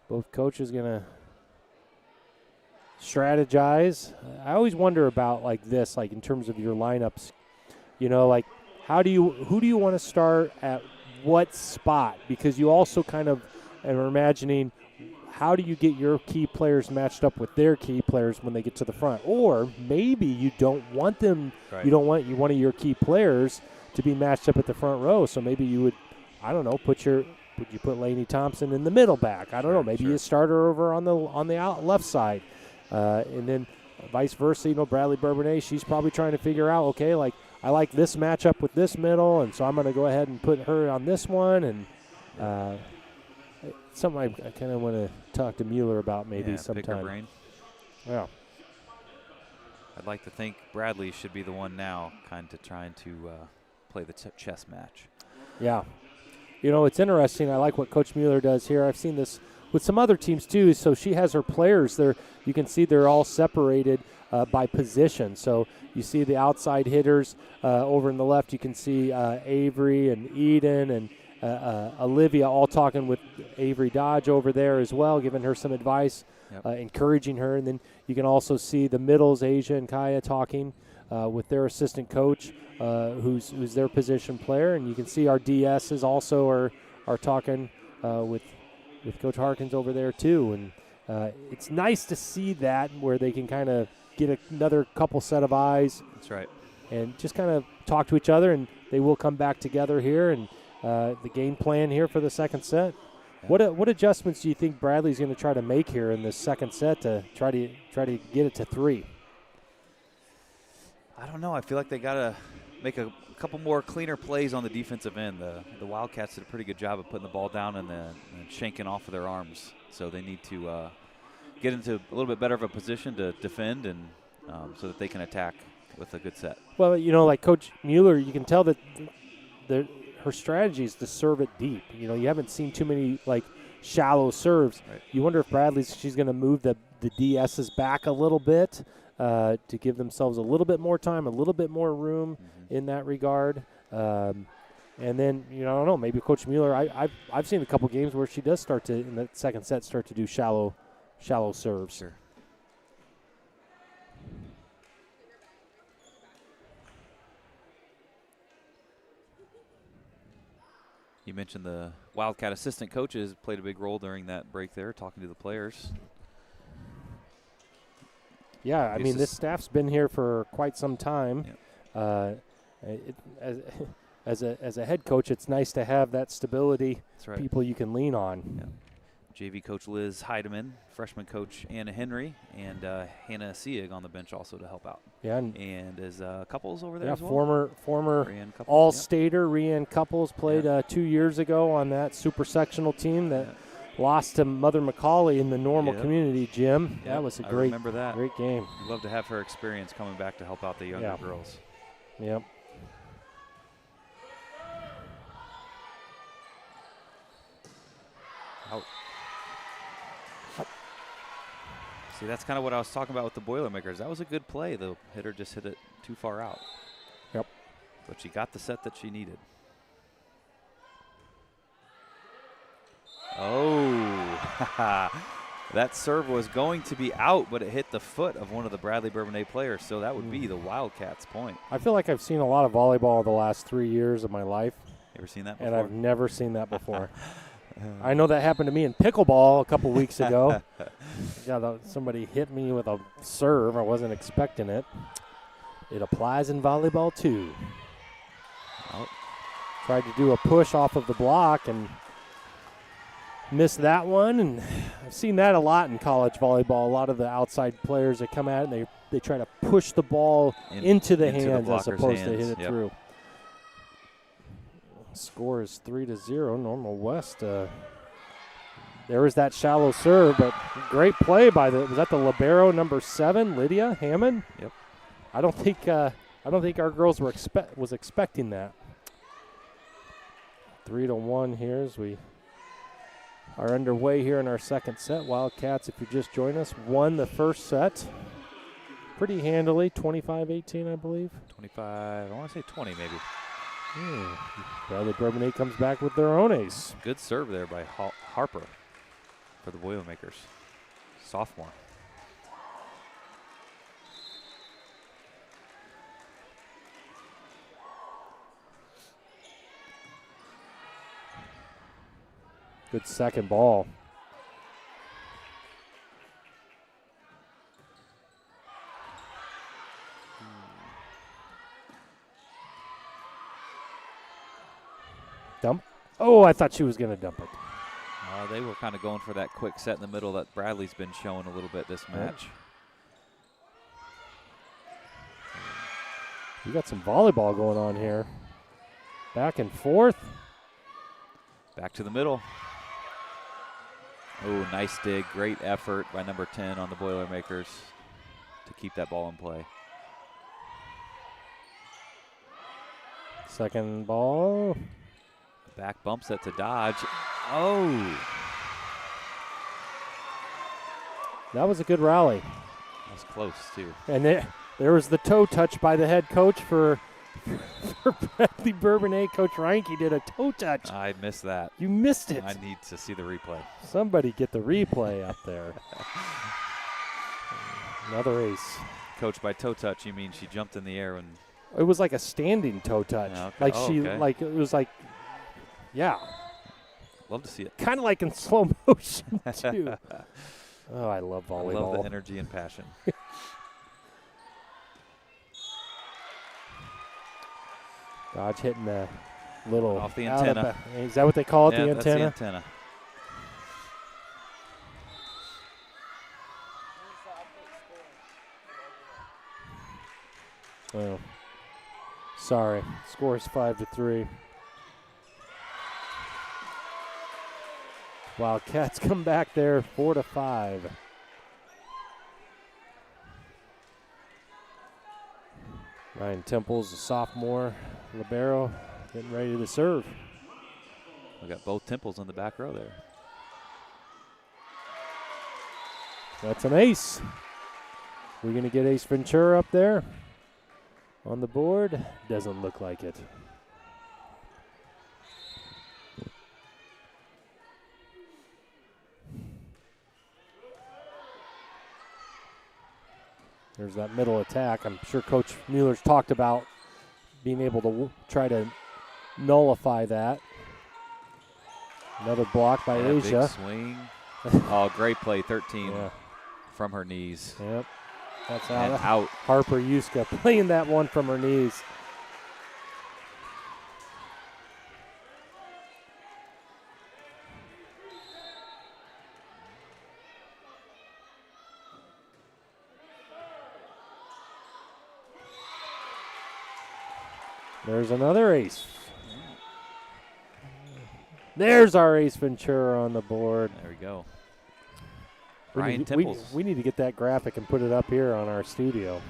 both coaches gonna strategize. I always wonder about like this, like in terms of your lineups. Like who do you want to start at what spot? Because you also kind of are imagining, how do you get your key players matched up with their key players when they get to the front? Or maybe you don't want them, right. You want one of your key players to be matched up at the front row. So maybe you would, I don't know, would you put Lainey Thompson in the middle back? I don't know. Maybe you start her over on the left side. And then vice versa, Bradley Bourbonnais, she's probably trying to figure out, okay, like I like this matchup with this middle, and so I'm going to go ahead and put her on this one. And something I kind of want to talk to Mueller about maybe sometime. Pick her brain. Yeah. I'd like to think Bradley should be the one now kind of trying to play the chess match. Yeah. It's interesting. I like what Coach Mueller does here. I've seen this with some other teams too. So she has her players there. You can see they're all separated by position. So you see the outside hitters over in the left. You can see Avery and Eden and Olivia all talking with Avery Dodge over there as well, giving her some advice, encouraging her. And then you can also see the middles, Asia and Kaya, talking with their assistant coach, who's their position player. And you can see our DSs also are talking with Coach Harkins over there too. And it's nice to see that, where they can kind of get another couple set of eyes. That's right. And just kind of talk to each other, and they will come back together here. And the game plan here for the second set. Yeah. What adjustments do you think Bradley's going to try to make here in this second set to try to get it to 3? I don't know. I feel like they got to make a couple more cleaner plays on the defensive end. The Wildcats did a pretty good job of putting the ball down and shanking off of their arms. So they need to get into a little bit better of a position to defend, and so that they can attack with a good set. Well, like Coach Mueller, you can tell that her strategy is to serve it deep. You haven't seen too many like shallow serves. Right. You wonder if she's going to move the DSs back a little bit to give themselves a little bit more time, a little bit more room in that regard. And then, I don't know, maybe Coach Mueller, I've seen a couple games where she does start to, in the second set, start to do shallow serves. Sure. You mentioned the Wildcat assistant coaches played a big role during that break there, talking to the players. Yeah, I mean, this staff's been here for quite some time. Yep. As a head coach, it's nice to have that stability. That's right. People you can lean on. Yep. JV coach Liz Heidemann, freshman coach Anna Henry, and Hannah Sieg on the bench also to help out. Yeah, and as couples over there as well. former all-stater Rianne Couples played 2 years ago on that super sectional team that lost to Mother Macaulay in the normal community gym. Yep. That was a great game. I'd love to have her experience coming back to help out the younger girls. Yep. Out. See, that's kind of what I was talking about with the Boilermakers. That was a good play. The hitter just hit it too far out. Yep. But she got the set that she needed. Oh, that serve was going to be out, but it hit the foot of one of the Bradley Bourbonnais players, so that would be the Wildcats' point. I feel like I've seen a lot of volleyball the last 3 years of my life. You ever seen that before? And I've never seen that before. I know that happened to me in pickleball a couple weeks ago. Somebody hit me with a serve. I wasn't expecting it. It applies in volleyball too. Oh. Tried to do a push off of the block and missed that one. And I've seen that a lot in college volleyball. A lot of the outside players that come at it and they try to push the ball into the hands as opposed to hit it through. Score is 3-0. Normal West. There was that shallow serve, but great play by was that the libero number 7, Lydia Hammond? Yep. I don't think our girls were expecting that. 3-1 here as we are underway here in our second set. Wildcats, if you just joined us, won the first set pretty handily, 25-18, I believe. 25. I want to say 20 maybe. Bradley Bourbonnais comes back with their own ace. Good serve there by Harper for the Boilermakers. Sophomore. Good second ball. Dump. Oh, I thought she was going to dump it. They were kind of going for that quick set in the middle that Bradley's been showing a little bit this match. You got some volleyball going on here. Back and forth. Back to the middle. Oh, nice dig. Great effort by number 10 on the Boilermakers to keep that ball in play. Second ball. Back bump set to Dodge. Oh. That was a good rally. That was close, too. And there was the toe touch by the head coach for Bradley Bourbonnais. Coach Reinke did a toe touch. I missed that. You missed it. I need to see the replay. Somebody get the replay up there. Another ace. Coach, by toe touch, you mean she jumped in the air and... It was like a standing toe touch. Yeah, okay. Like okay. Like it was like, yeah. Love to see it. Kind of like in slow motion, too. Oh, I love volleyball. I love the energy and passion. Dodge hitting the little... Off the antenna. Is that what they call it, yeah, the antenna? That's the antenna. Oh. Sorry. Score is 5-3. Wildcats come back there 4-5. Ryan Temple's a sophomore libero, getting ready to serve. We got both Temples on the back row there. That's an ace. We're going to get Ace Ventura up there on the board. Doesn't look like it. There's that middle attack. I'm sure Coach Mueller's talked about being able to try to nullify that. Another block by Asia. Big swing. Oh, great play, 13 from her knees. Yep. That's out. Harper Yuska playing that one from her knees. There's another ace. There's our Ace Ventura on the board. There we go. Ryan Temples. We need to get that graphic and put it up here on our studio.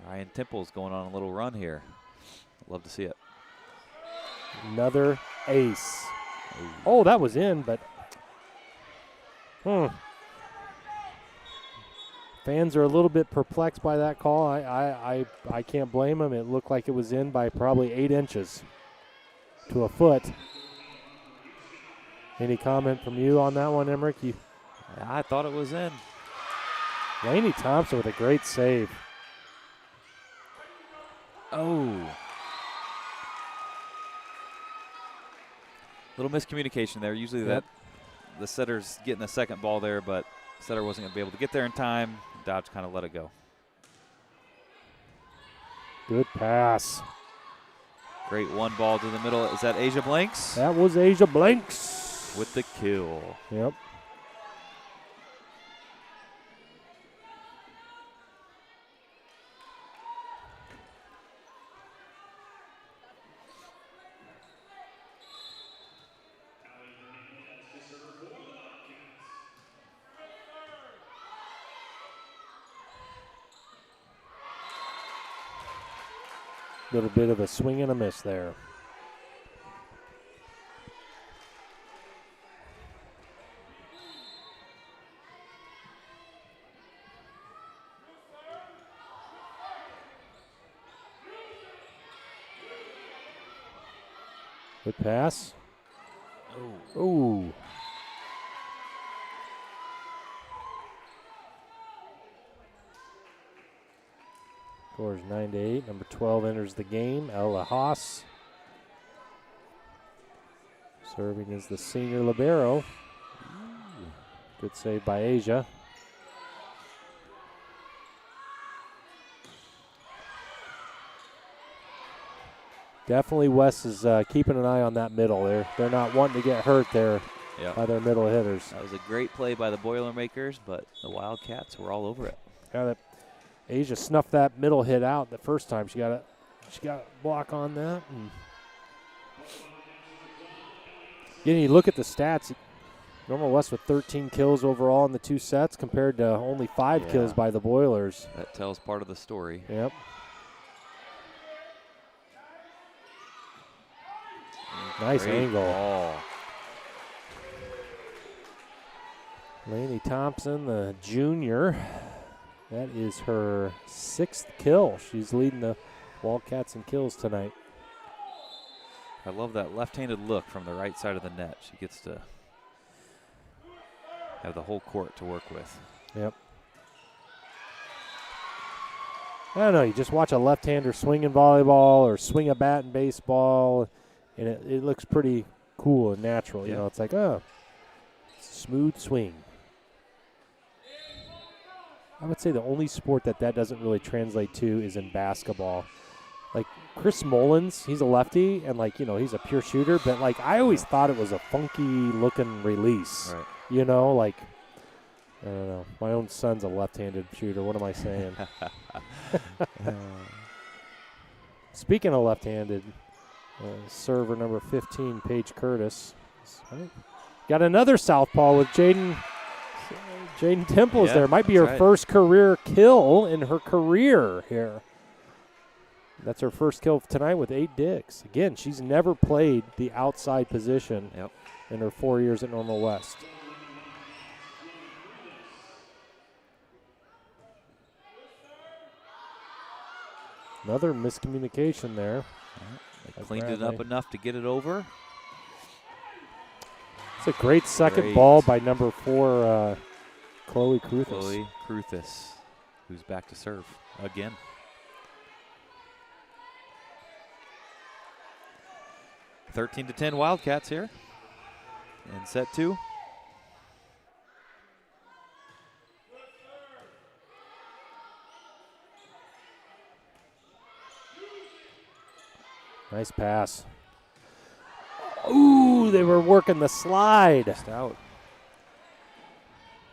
Ryan Temples going on a little run here. Love to see it. Another ace. Ooh. Oh, that was in, but fans are a little bit perplexed by that call. I can't blame them. It looked like it was in by probably 8 inches to a foot. Any comment from you on that one, Emmerich? I thought it was in. Lainey Thompson with a great save. Oh. Little miscommunication there. Usually that the setter's getting the second ball there, but the setter wasn't going to be able to get there in time. Dodge kind of let it go. Good pass. Great one ball to the middle. Is that Asia Blanks? That was Asia Blanks. With the kill. Yep. Little bit of a swing and a miss there. Good pass. Oh. Scores 9-8. Number 12 enters the game. Ella Haas. Serving as the senior libero. Good save by Asia. Definitely Wes is keeping an eye on that middle. They're not wanting to get hurt there by their middle hitters. That was a great play by the Boilermakers, but the Wildcats were all over it. Asia snuffed that middle hit out the first time. She got a block on that. And you look at the stats. Normal West with 13 kills overall in the two sets compared to only 5 kills by the Boilers. That tells part of the story. Yep. Nice angle. Ball. Lainey Thompson, the junior. That is her 6th kill. She's leading the Wildcats in kills tonight. I love that left-handed look from the right side of the net. She gets to have the whole court to work with. Yep. I don't know. You just watch a left-hander swing in volleyball or swing a bat in baseball, and it looks pretty cool and natural. You know, it's like, it's a smooth swing. I would say the only sport that doesn't really translate to is in basketball. Like Chris Mullins, he's a lefty, and he's a pure shooter, but I always thought it was a funky looking release. Right. You know, I don't know. My own son's a left-handed shooter. What am I saying? Speaking of left-handed, server number 15, Paige Curtis. Got another southpaw with Jaden Temples there. Might be her first career kill in her career here. That's her first kill tonight with 8 digs. Again, she's never played the outside position in her 4 years at Normal West. Another miscommunication there. They cleaned it up enough to get it over. It's a great second ball by number 4, Chloe Kruthis. Chloe Kruthis, who's back to serve again. (13-10) Wildcats here in set 2. Nice pass. Ooh, they were working the slide. Just out.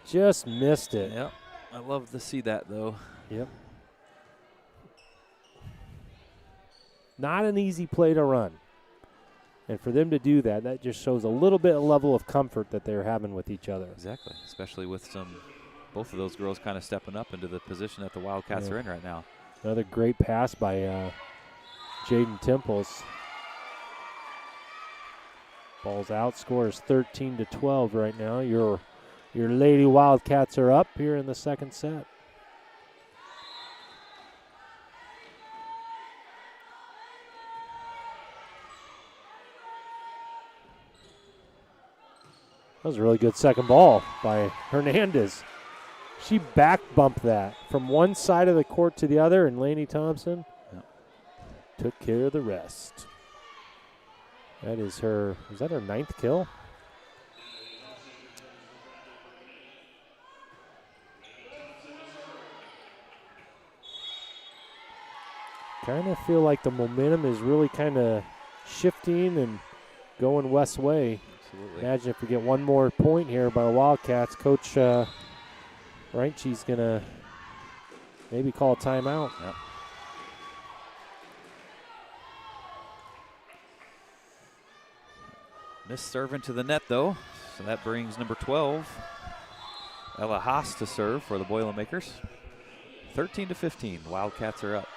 Just missed it. Yep. I love to see that, though. Yep. Not an easy play to run. And for them to do that, that just shows a little bit of level of comfort that they're having with each other. Exactly, especially with both of those girls kind of stepping up into the position that the Wildcats are in right now. Another great pass by Jaden Temples. Ball's out, scores 13-12 right now. Your Lady Wildcats are up here in the second set. That was a really good second ball by Hernandez. She back bumped that from one side of the court to the other, and Lainey Thompson took care of the rest. That is her, is that her 9th kill? Kind of feel like the momentum is really kind of shifting and going West's way. Absolutely. Imagine if we get one more point here by the Wildcats. Coach Reinche's going to maybe call a timeout. Yep. Missed serve into the net, though. So that brings number 12, Ella Haas, to serve for the Boilermakers. 13-15. Wildcats are up.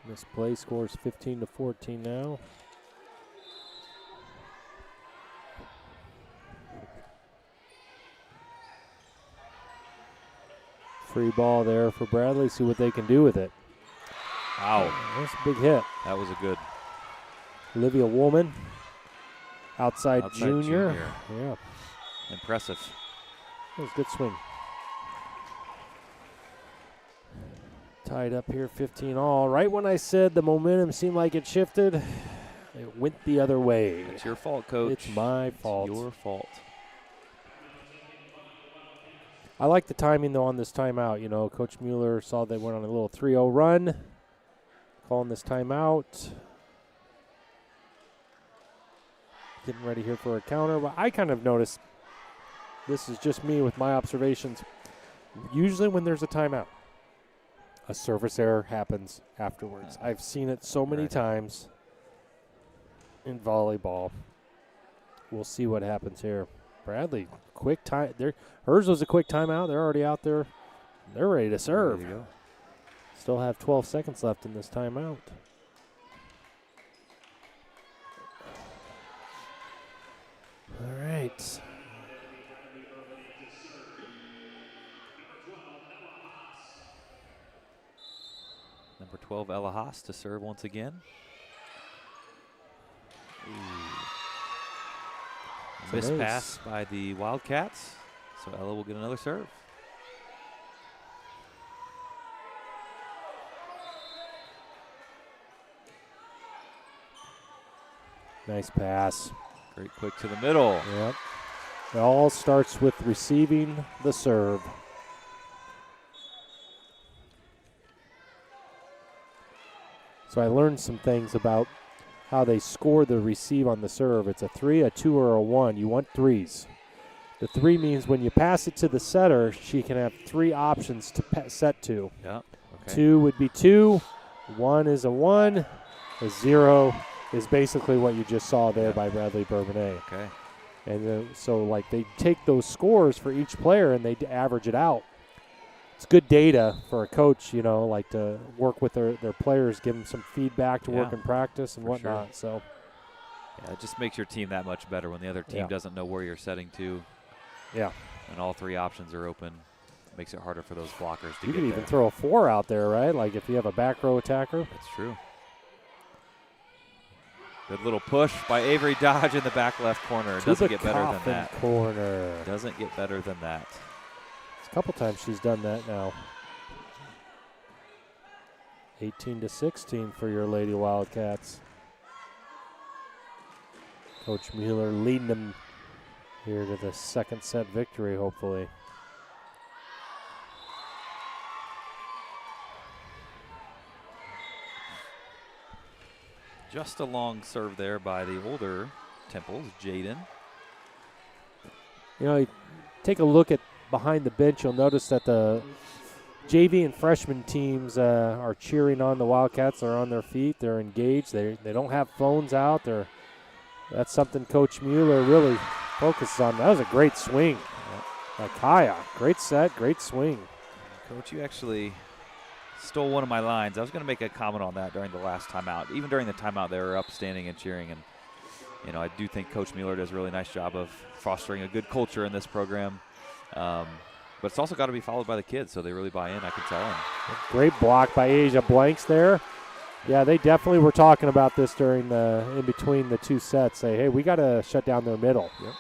This play scores 15-14 now. Free ball there for Bradley. See what they can do with it. Wow. That's a big hit. That was a good. Olivia Woolman, outside junior. Yeah. Impressive. That was a good swing. Tied up here, 15 all. Right when I said the momentum seemed like it shifted, it went the other way. It's your fault, Coach. It's my fault. It's your fault. I like the timing, though, on this timeout. You know, Coach Mueller saw they went on a little 3-0 run, calling this timeout. Getting ready here for a counter. But I kind of noticed, this is just me with my observations, usually when there's a timeout, a service error happens afterwards. I've seen it so many times in volleyball. We'll see what happens here. Bradley, quick time. Hers was a quick timeout. They're already out there. They're ready to serve. There you go. Still have 12 seconds left in this timeout. All right. Number 12, Ella Haas, to serve once again. Missed pass by the Wildcats, so Ella will get another serve. Nice pass. Great quick to the middle. Yep. It all starts with receiving the serve. So I learned some things about how they score the receive on the serve. It's a 3, a 2, or a 1. You want threes. The 3 means when you pass it to the setter, she can have 3 options to set to. Yeah. Okay. 2 would be 2. 1 is a 1. A 0 is basically what you just saw there by Bradley Bourbonnais. Okay. And so, like, they take those scores for each player and they average it out. It's good data for a coach, you know, like to work with their players, give them some feedback to work in practice and whatnot. Sure. So, yeah, it just makes your team that much better when the other team doesn't know where you're setting to. Yeah. And all 3 options are open. Makes it harder for those blockers to you get can even there. throw a 4 out there, right? Like if you have a back row attacker. That's true. Good little push by Avery Dodge in the back left corner. It doesn't get better than that. Corner. Doesn't get better than that. A couple times she's done that now. 18-16 for your Lady Wildcats. Coach Mueller leading them here to the second set victory, hopefully. Just a long serve there by the older Temples, Jaden. You know, you take a look at behind the bench, you'll notice that the JV and freshman teams are cheering on the Wildcats. They're on their feet. They're engaged. They don't have phones out. That's something Coach Mueller really focuses on. That was a great swing. Kaya, great set, great swing. Coach, you actually stole one of my lines. I was going to make a comment on that during the last timeout. Even during the timeout, they were up standing and cheering. And, you know, I do think Coach Mueller does a really nice job of fostering a good culture in this program. But it's also got to be followed by the kids, so they really buy in, I can tell. And great block by Asia Blanks there. Yeah, they definitely were talking about this during in between the two sets. Say, hey, we got to shut down their middle. Yep.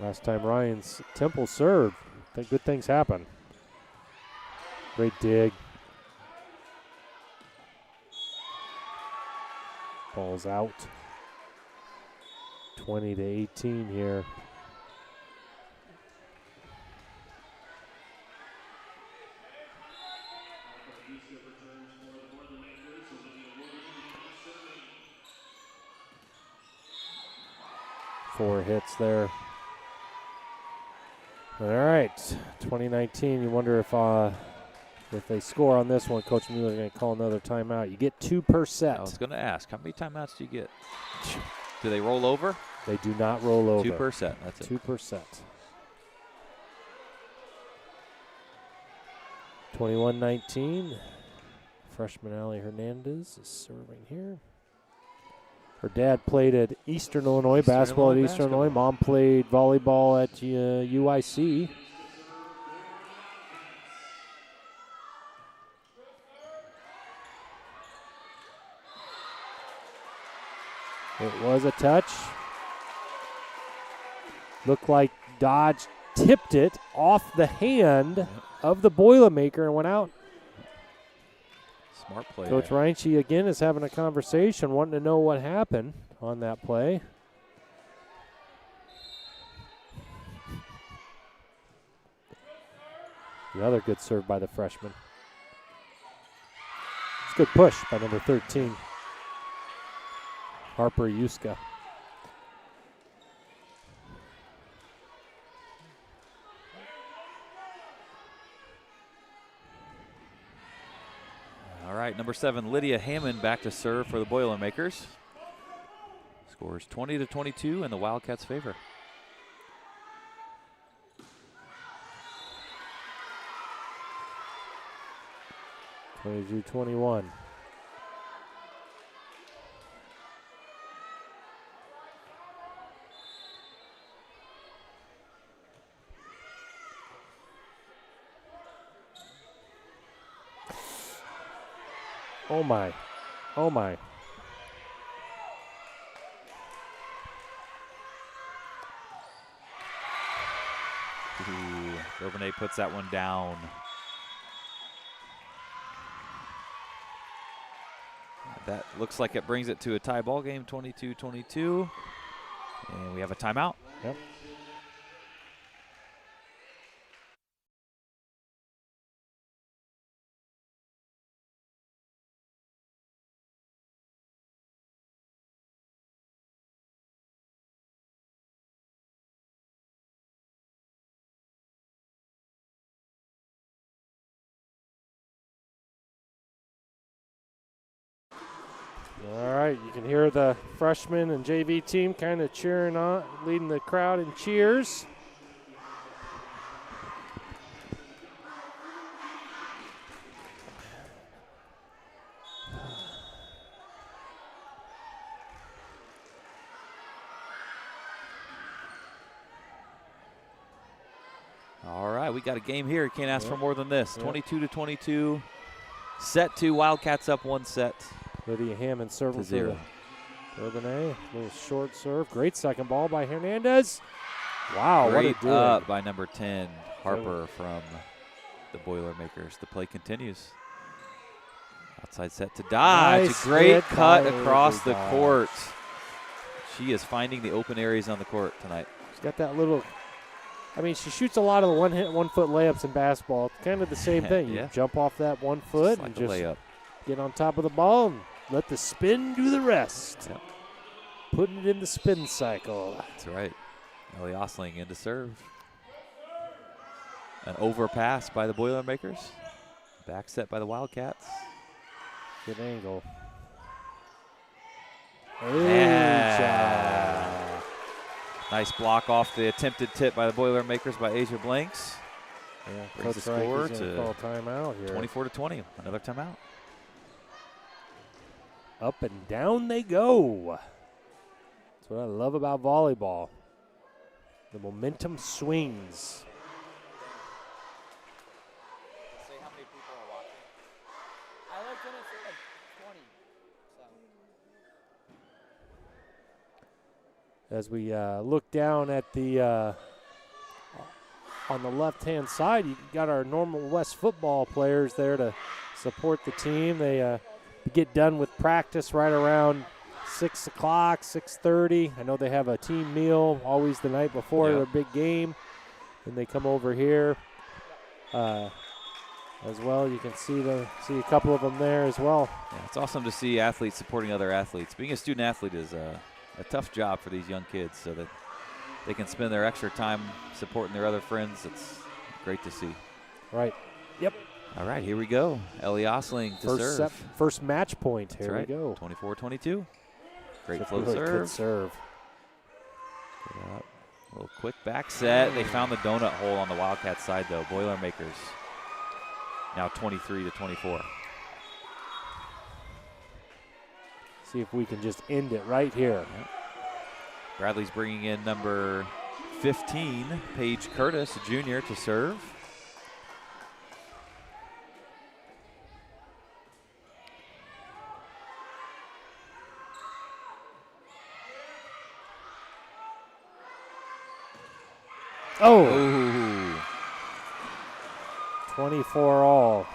Last time Ryan's Temple served, good things happen. Great dig. Ball's out. 20-18 here. Four hits there. All right, 2019. You wonder if they score on this one, Coach Mueller's going to call another timeout. You get 2 per set. I was going to ask, how many timeouts do you get? Do they roll over? They do not roll over. 2 per set. That's it. 2 per set. 21-19. Freshman Allie Hernandez is serving here. Her dad played at Eastern Illinois, basketball at Eastern Illinois. Mom played volleyball at UIC. It was a touch. Looked like Dodge tipped it off the hand of the Boilermaker and went out. Smart play. Coach Reinche again is having a conversation, wanting to know what happened on that play. Another good serve by the freshman. It's a good push by number 13, Harper Yuska. All right, number 7, Lydia Hammond back to serve for the Boilermakers. Scores 20-22 in the Wildcats' favor. Twenty-two 21. Oh my. Oh my. Bourbonnais puts that one down. That looks like it brings it to a tie ball game, 22-22. And we have a timeout. Yep. All right, you can hear the freshman and JV team kind of cheering on, leading the crowd in cheers. All right, we got a game here. Can't ask for more than this. 22-22. Set 2, Wildcats up 1 set. Lydia Hammond serving to 0. Bourbonnais, little short serve. Great second ball by Hernandez. Wow, Great what a dig. up by number 10, Harper from the Boilermakers. The play continues. Outside set to Dodge. Nice a great hit cut by across the Dodge. court. She is finding the open areas on the court tonight. She's got that little, I mean, she shoots a lot of the one-foot layups in basketball. It's kind of the same thing. You Yeah. jump off that 1 foot Like and a just layup. get on top of the ball and let the spin do the rest. Yep. Putting it in the spin cycle. That's right. Ellie Osling in to serve. An overpass by the Boilermakers. Back set by the Wildcats. Good angle. Yeah. Nice block off the attempted tip by the Boilermakers by Asia Blanks. Yeah, Brings Coach the Reich score is gonna to call timeout here. 24-20. Another timeout. Up and down they go. That's what I love about volleyball. The momentum swings. Say how many people are watching. I looked in it for like 20. So. As we look down at the on the left-hand side, you got our Normal West football players there to support the team. They get done with practice right around 6 o'clock, 6:30. I know they have a team meal always the night before their big game. And they come over here as well. You can see a couple of them there as well. Yeah, it's awesome to see athletes supporting other athletes. Being a student athlete is a tough job for these young kids, so that they can spend their extra time supporting their other friends. It's great to see. Right. Yep. All right, here we go. Ellie Osling to serve. First match point. That's Here right. we go. 24-22. Great It's flow really serve. good serve. Good up. A little quick back set. They found the donut hole on the Wildcat side, though. Boilermakers now 23-24. See if we can just end it right here. Yep. Bradley's bringing in number 15, Paige Curtis, a junior, to serve. Oh! Ooh. 24 all.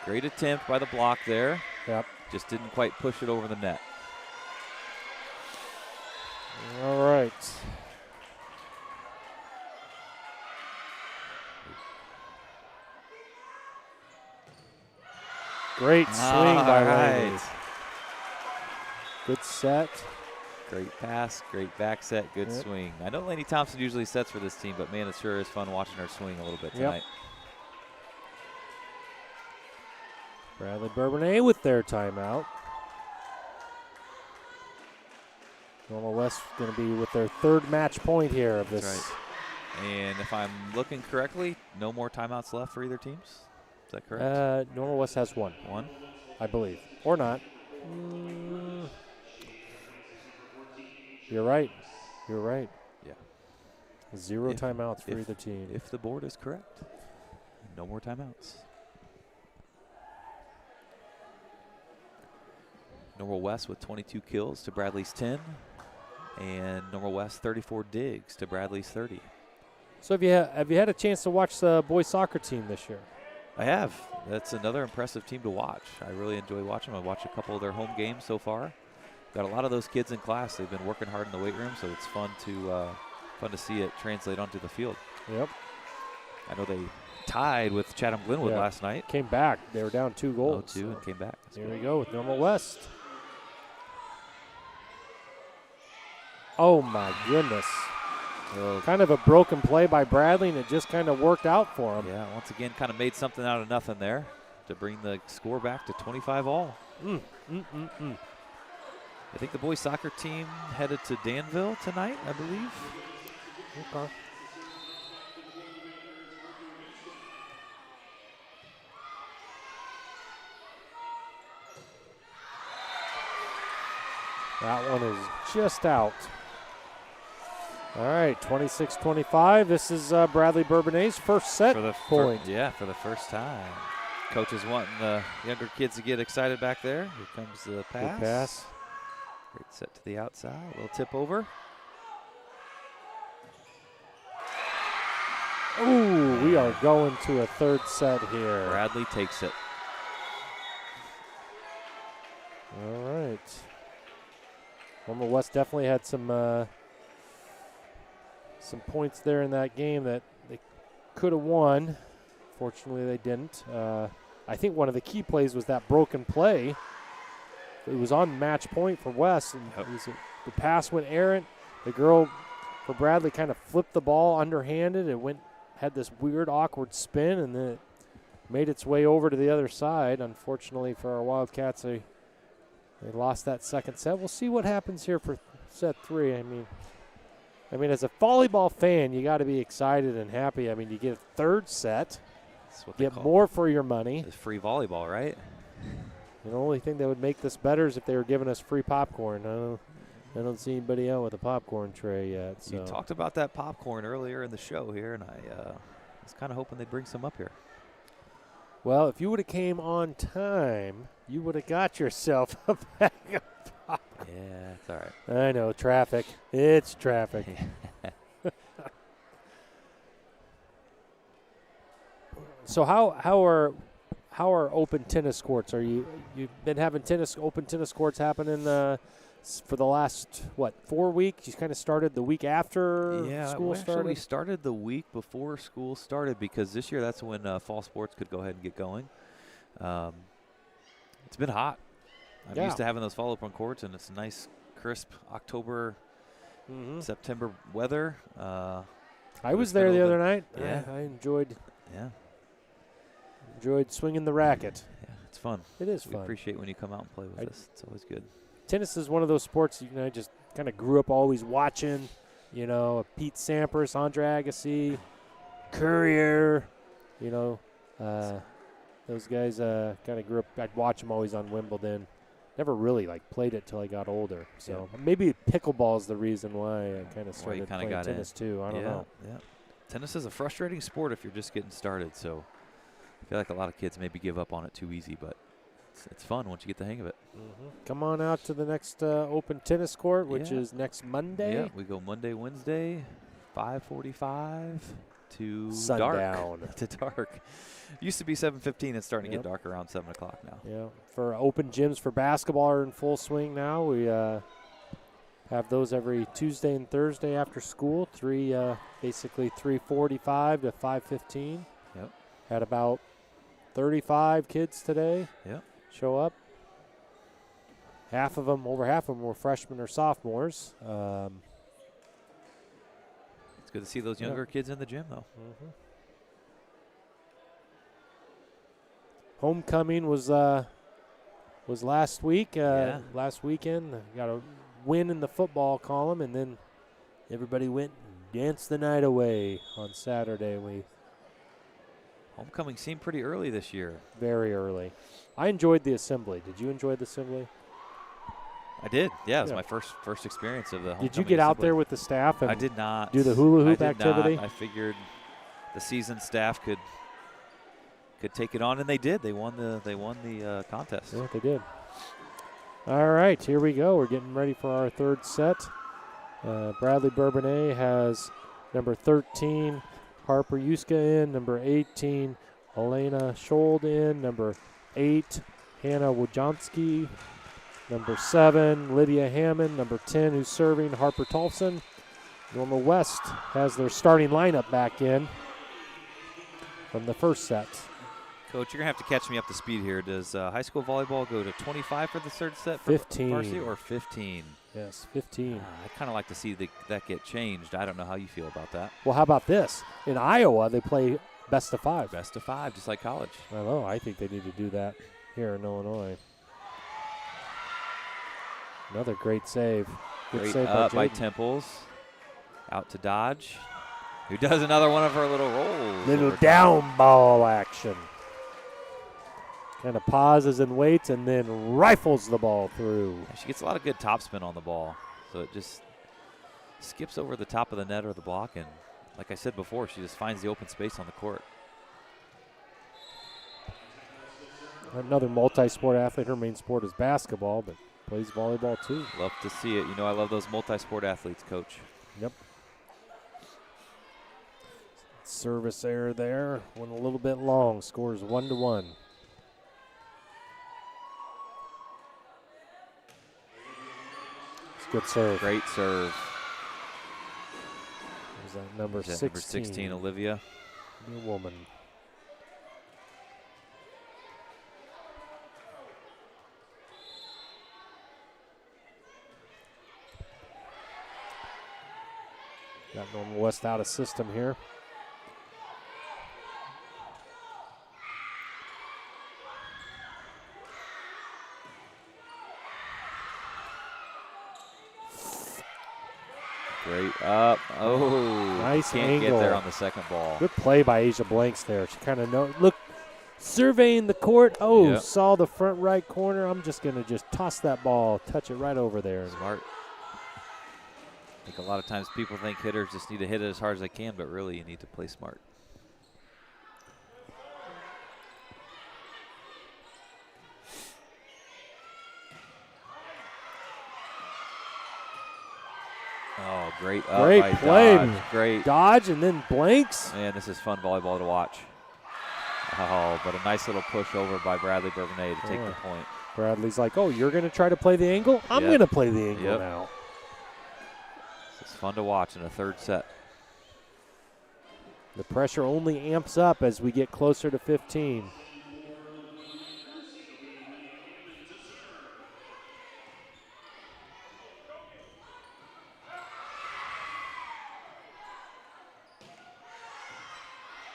Great attempt by the block there. Yep. Just didn't quite push it over the net. All right. Great swing by Laney. Good set. Great pass, great back set, good swing. I know Lainey Thompson usually sets for this team, but man, it sure is fun watching her swing a little bit tonight. Bradley Bourbonnais with their timeout. Normal West going to be with their third match point here of this. That's right. And if I'm looking correctly, no more timeouts left for either teams? Is that correct? Normal West has one. One? I believe. Or not. You're right. You're right. Yeah. Zero timeouts for either team. If the board is correct, no more timeouts. Normal West with 22 kills to Bradley's 10. And Normal West 34 digs to Bradley's 30. So have you had a chance to watch the boys soccer team this year? I have. That's another impressive team to watch. I really enjoy watching them. I watched a couple of their home games so far. Got a lot of those kids in class. They've been working hard in the weight room, so it's fun to see it translate onto the field. Yep. I know they tied with Chatham Glenwood last night. Came back. They were down 2 goals. 0-2 and came back. Here we go with Normal West. Oh, my goodness. Kind of a broken play by Bradley, and it just kind of worked out for him. Yeah, once again, kind of made something out of nothing there to bring the score back to 25 all. I think the boys soccer team headed to Danville tonight, I believe. Okay. That one is just out. All right, 26-25. This is Bradley Bourbonnais' first set point. For the first time. Coach is wanting the younger kids to get excited back there. Here comes the pass. Good pass. Great set to the outside. A little tip over. Ooh, we are going to a third set here. Bradley takes it. All right. Normal West definitely had some points there in that game that they could have won. Fortunately, they didn't. I think one of the key plays was that broken play. It was on match point for West, and the pass went errant. The girl for Bradley kind of flipped the ball underhanded. It had this weird, awkward spin, and then it made its way over to the other side. Unfortunately for our Wildcats, they lost that second set. We'll see what happens here for set 3. I mean, as a volleyball fan, you got to be excited and happy. I mean, you get a third set, That's what get more for your money. It's free volleyball, right? The only thing that would make this better is if they were giving us free popcorn. I don't see anybody out with a popcorn tray yet. So. You talked about that popcorn earlier in the show here, and I was kind of hoping they'd bring some up here. Well, if you would have came on time, you would have got yourself a bag of popcorn. Yeah, it's all right. I know, traffic. It's traffic. So how are open tennis courts? You've been having open tennis courts happening for the last 4 weeks? You kind of started the week after school started. We started the week before school started because this year that's when fall sports could go ahead and get going. It's been hot. I'm used to having those fall open courts, and it's nice, crisp October, September weather. I was there the other night. Yeah, I enjoyed. Yeah. Enjoyed swinging the racket. Yeah, it's fun. It is we fun. appreciate when you come out and play with us. It's always good. Tennis is one of those sports I just kind of grew up always watching. Pete Sampras, Andre Agassi, Courier. Those guys kind of grew up. I'd watch them always on Wimbledon. Never really played it till I got older. So maybe pickleball is the reason why I kind of started playing tennis too. I don't know. Yeah. Tennis is a frustrating sport if you're just getting started. So I feel like a lot of kids maybe give up on it too easy, but it's fun once you get the hang of it. Come on out to the next open tennis court, which is next Monday. Yeah, we go Monday, Wednesday, 5:45 to sundown. Dark. To dark. Used to be 7:15. It's starting to get dark around 7 o'clock now. Yeah. For open gyms for basketball are in full swing now. We have those every Tuesday and Thursday after school. Basically 3:45 to 5:15. Yep. Had about 35 kids today. Yep. Show up. Over half of them were freshmen or sophomores. It's good to see those younger kids in the gym, though. Homecoming was last week. Last weekend, got a win in the football column, and then everybody went and danced the night away on Saturday. Homecoming seemed pretty early this year. Very early. I enjoyed the assembly. Did you enjoy the assembly? I did. Yeah, it was my first experience of the homecoming. Did you get out assembly. there with the staff? And I did not. Do the hula hoop I did activity? Not. I figured the seasoned staff could take it on, and they did. They won the contest. Yeah, they did. All right, here we go. We're getting ready for our third set. Bradley Bourbonnais has number 13, Harper Yuska in, number 18, Elena Schold in, number 8, Hannah Wojcicki, number 7, Lydia Hammond, number 10, who's serving, Harper Tolfson. Norma West has their starting lineup back in from the first set. Coach, you're going to have to catch me up to speed here. Does high school volleyball go to 25 for the third set? 15. Varsity or 15? Yes, 15. I'd kind of like to see that get changed. I don't know how you feel about that. Well, how about this? In Iowa, they play best of 5. Best of 5, just like college. I don't know. I think they need to do that here in Illinois. Another great save. Good Great save up by Jaden. Temples. Out to Dodge, who does another one of her little rolls. Little over down top. ball action. Kind of pauses and waits and then rifles the ball through. She gets a lot of good topspin on the ball, so it just skips over the top of the net or the block, and like I said before, she just finds the open space on the court. Another multi-sport athlete. Her main sport is basketball, but plays volleyball too. Love to see it. You know I love those multi-sport athletes, Coach. Yep. Service error there. Went a little bit long. Scores 1-1. It's a good serve. Great serve. Was that number 16? Number 16, Olivia. New woman. Got Norman West out of system here. Great up. Oh, nice can't angle. get there on the second ball. Good play by Asia Blanks there. She kind of look, surveying the court. Oh, Yep. Saw the front right corner. I'm just going to toss that ball, touch it right over there. Smart. I think a lot of times people think hitters just need to hit it as hard as they can, but really you need to play smart. Oh, great up Great by play. Dodge. Great. Dodge and then blanks. Man, this is fun volleyball to watch. Oh, but a nice little push over by Bradley Bourbonnais to take the point. Bradley's like, oh, you're going to try to play the angle? I'm going to play the angle now. This is fun to watch in a third set. The pressure only amps up as we get closer to 15.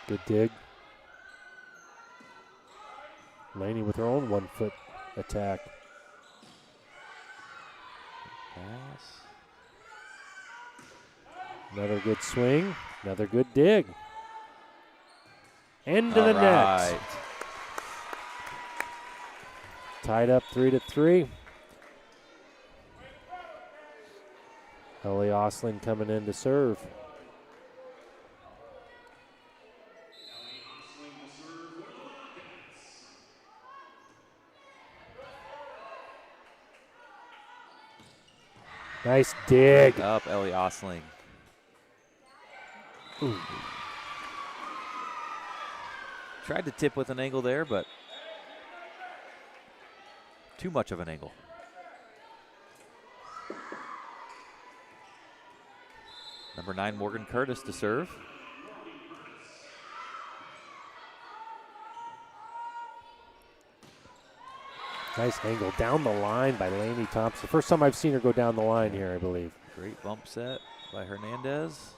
Good dig. Laney with her own 1 foot attack. Pass. Another good swing. Another good dig. End of the net. Tied up 3-3. Ellie Osling coming in to serve. Nice dig. Great up, Ellie Osling. Ooh. Tried to tip with an angle there, but too much of an angle. Number 9, Morgan Curtis to serve. Nice angle down the line by Laney Thompson. First time I've seen her go down the line here, I believe. Great bump set by Hernandez.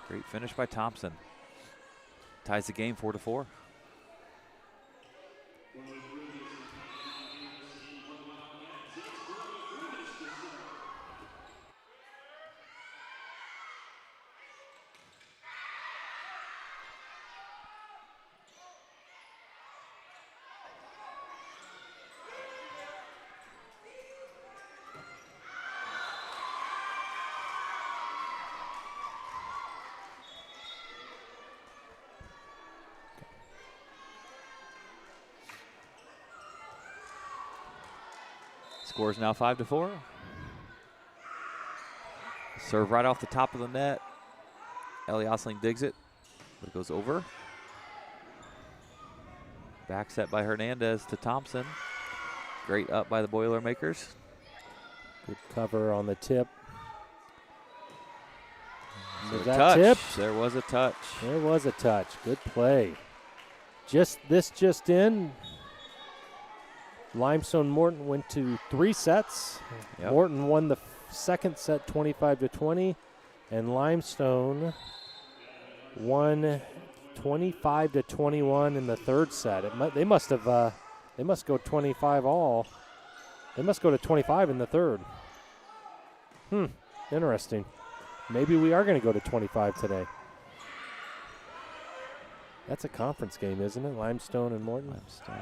Great finish by Thompson. Ties the game 4-4. Score is now 5-4. Serve right off the top of the net. Ellie Osling digs it, but it goes over. Back set by Hernandez to Thompson. Great up by the Boilermakers. Good cover on the tip. So that touch. tip? There was a touch. There was a touch. Good play. Just in. Limestone Morton went to 3 sets. Yep. Morton won the second set 25-20, and Limestone won 25-21 in the third set. They must go 25 all. They must go to 25 in the third. Interesting. Maybe we are going to go to 25 today. That's a conference game, isn't it? Limestone and Morton. Limestone.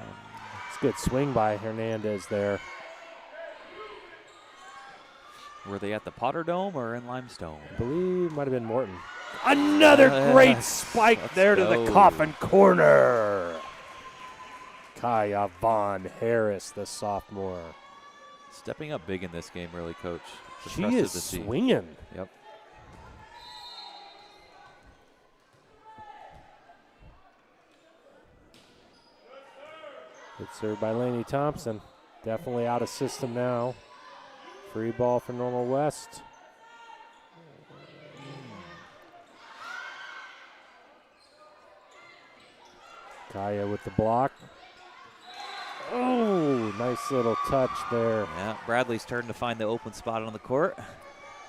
It's a good swing by Hernandez there. Were they at the Potter Dome or in Limestone? I believe it might have been Morton. Another great spike there to the coffin corner. Kaya Vaughn Harris, the sophomore. Stepping up big in this game, really, Coach. It's She impressive is to see. swinging. Yep. Good serve by Laney Thompson. Definitely out of system now. Free ball for Normal West. Kaya with the block. Oh, nice little touch there. Yeah, Bradley's turn to find the open spot on the court.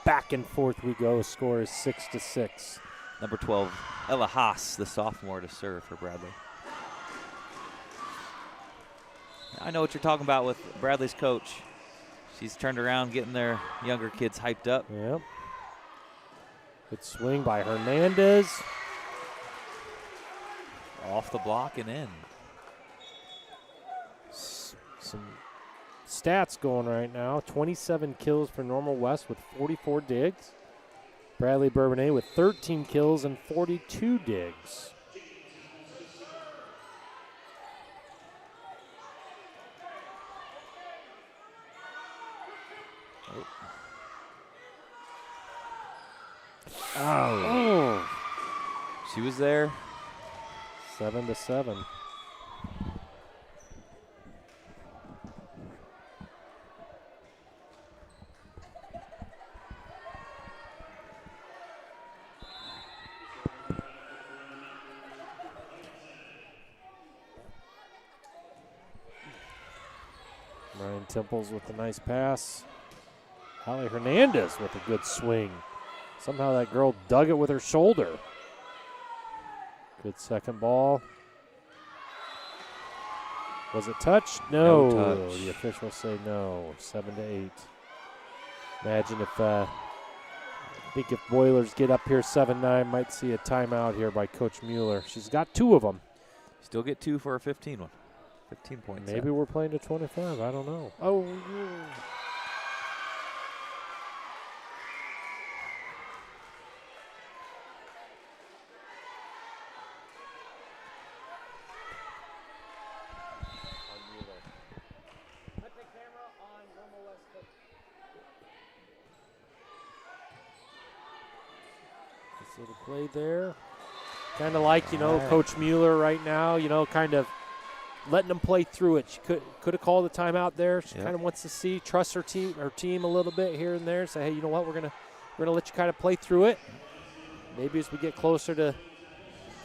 Back and forth we go. Score is 6-6. Number 12, Ella Haas, the sophomore, to serve for Bradley. I know what you're talking about with Bradley's coach. She's turned around getting their younger kids hyped up. Yep. Good swing by Hernandez. Off the block and in. Some stats going right now. 27 kills for Normal West with 44 digs. Bradley Bourbonnais with 13 kills and 42 digs. Oh. She was there. 7-7. Ryan Temples with a nice pass. Holly Hernandez with a good swing. Somehow that girl dug it with her shoulder. Good second ball. Was it touched? No. No touch. The officials say no. 7-8. Imagine if I think if Boilers get up here 7-9, might see a timeout here by Coach Mueller. She's got 2 of them. Still get 2 for a 15 one. 15 points. Maybe we're playing to 25. I don't know. Oh, yeah. Put the camera on Normal West coach. This little play there. Kind of like, Coach Mueller right now, kind of letting them play through it. She could have called a timeout there. She kind of wants to trust her team a little bit here and there. Say, hey, you know what? We're gonna let you kind of play through it. Maybe as we get closer to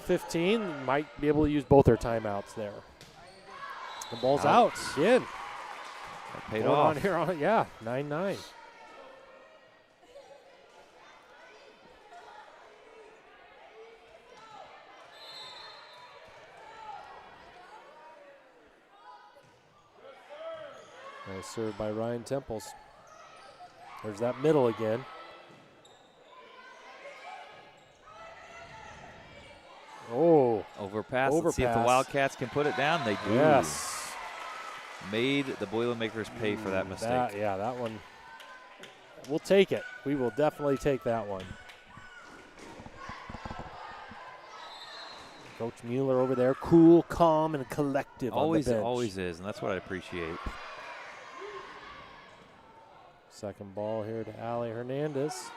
15, might be able to use both their timeouts there. The ball's out. Again. That paid Going off. on here, 9-9. Nice serve by Ryan Temples. There's that middle again. Oh. Overpass. Let's see if the Wildcats can put it down. They do. Yes. Made the Boilermakers pay for that mistake. That one. We'll take it. We will definitely take that one. Coach Mueller over there, cool, calm, and collective Always, on the bench. always is, and that's what I appreciate. Second ball here to Allie Hernandez.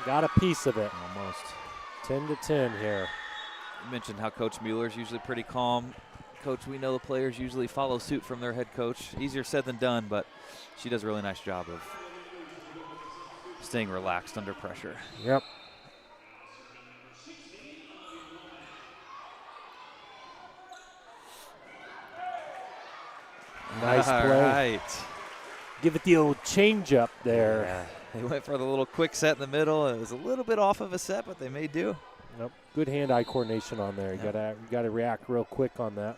Got a piece of it. Almost. 10-10 here. You mentioned how Coach Mueller's usually pretty calm. Coach, we know the players usually follow suit from their head coach. Easier said than done, but she does a really nice job of staying relaxed under pressure. Yep. Nice All play. right. Give it the old change up there. Yeah. They went for the little quick set in the middle. It was a little bit off of a set, but they may do. Nope. Good hand-eye coordination on there. You gotta react real quick on that.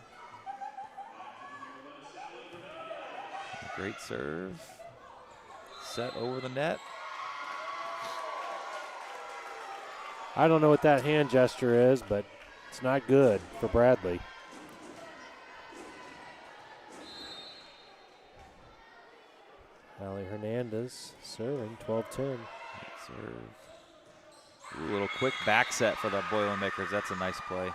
Great serve. Set over the net. I don't know what that hand gesture is, but it's not good for Bradley. Allie Hernandez serving 12-10. Serve. Ooh, a little quick back set for the Boilermakers. That's a nice play.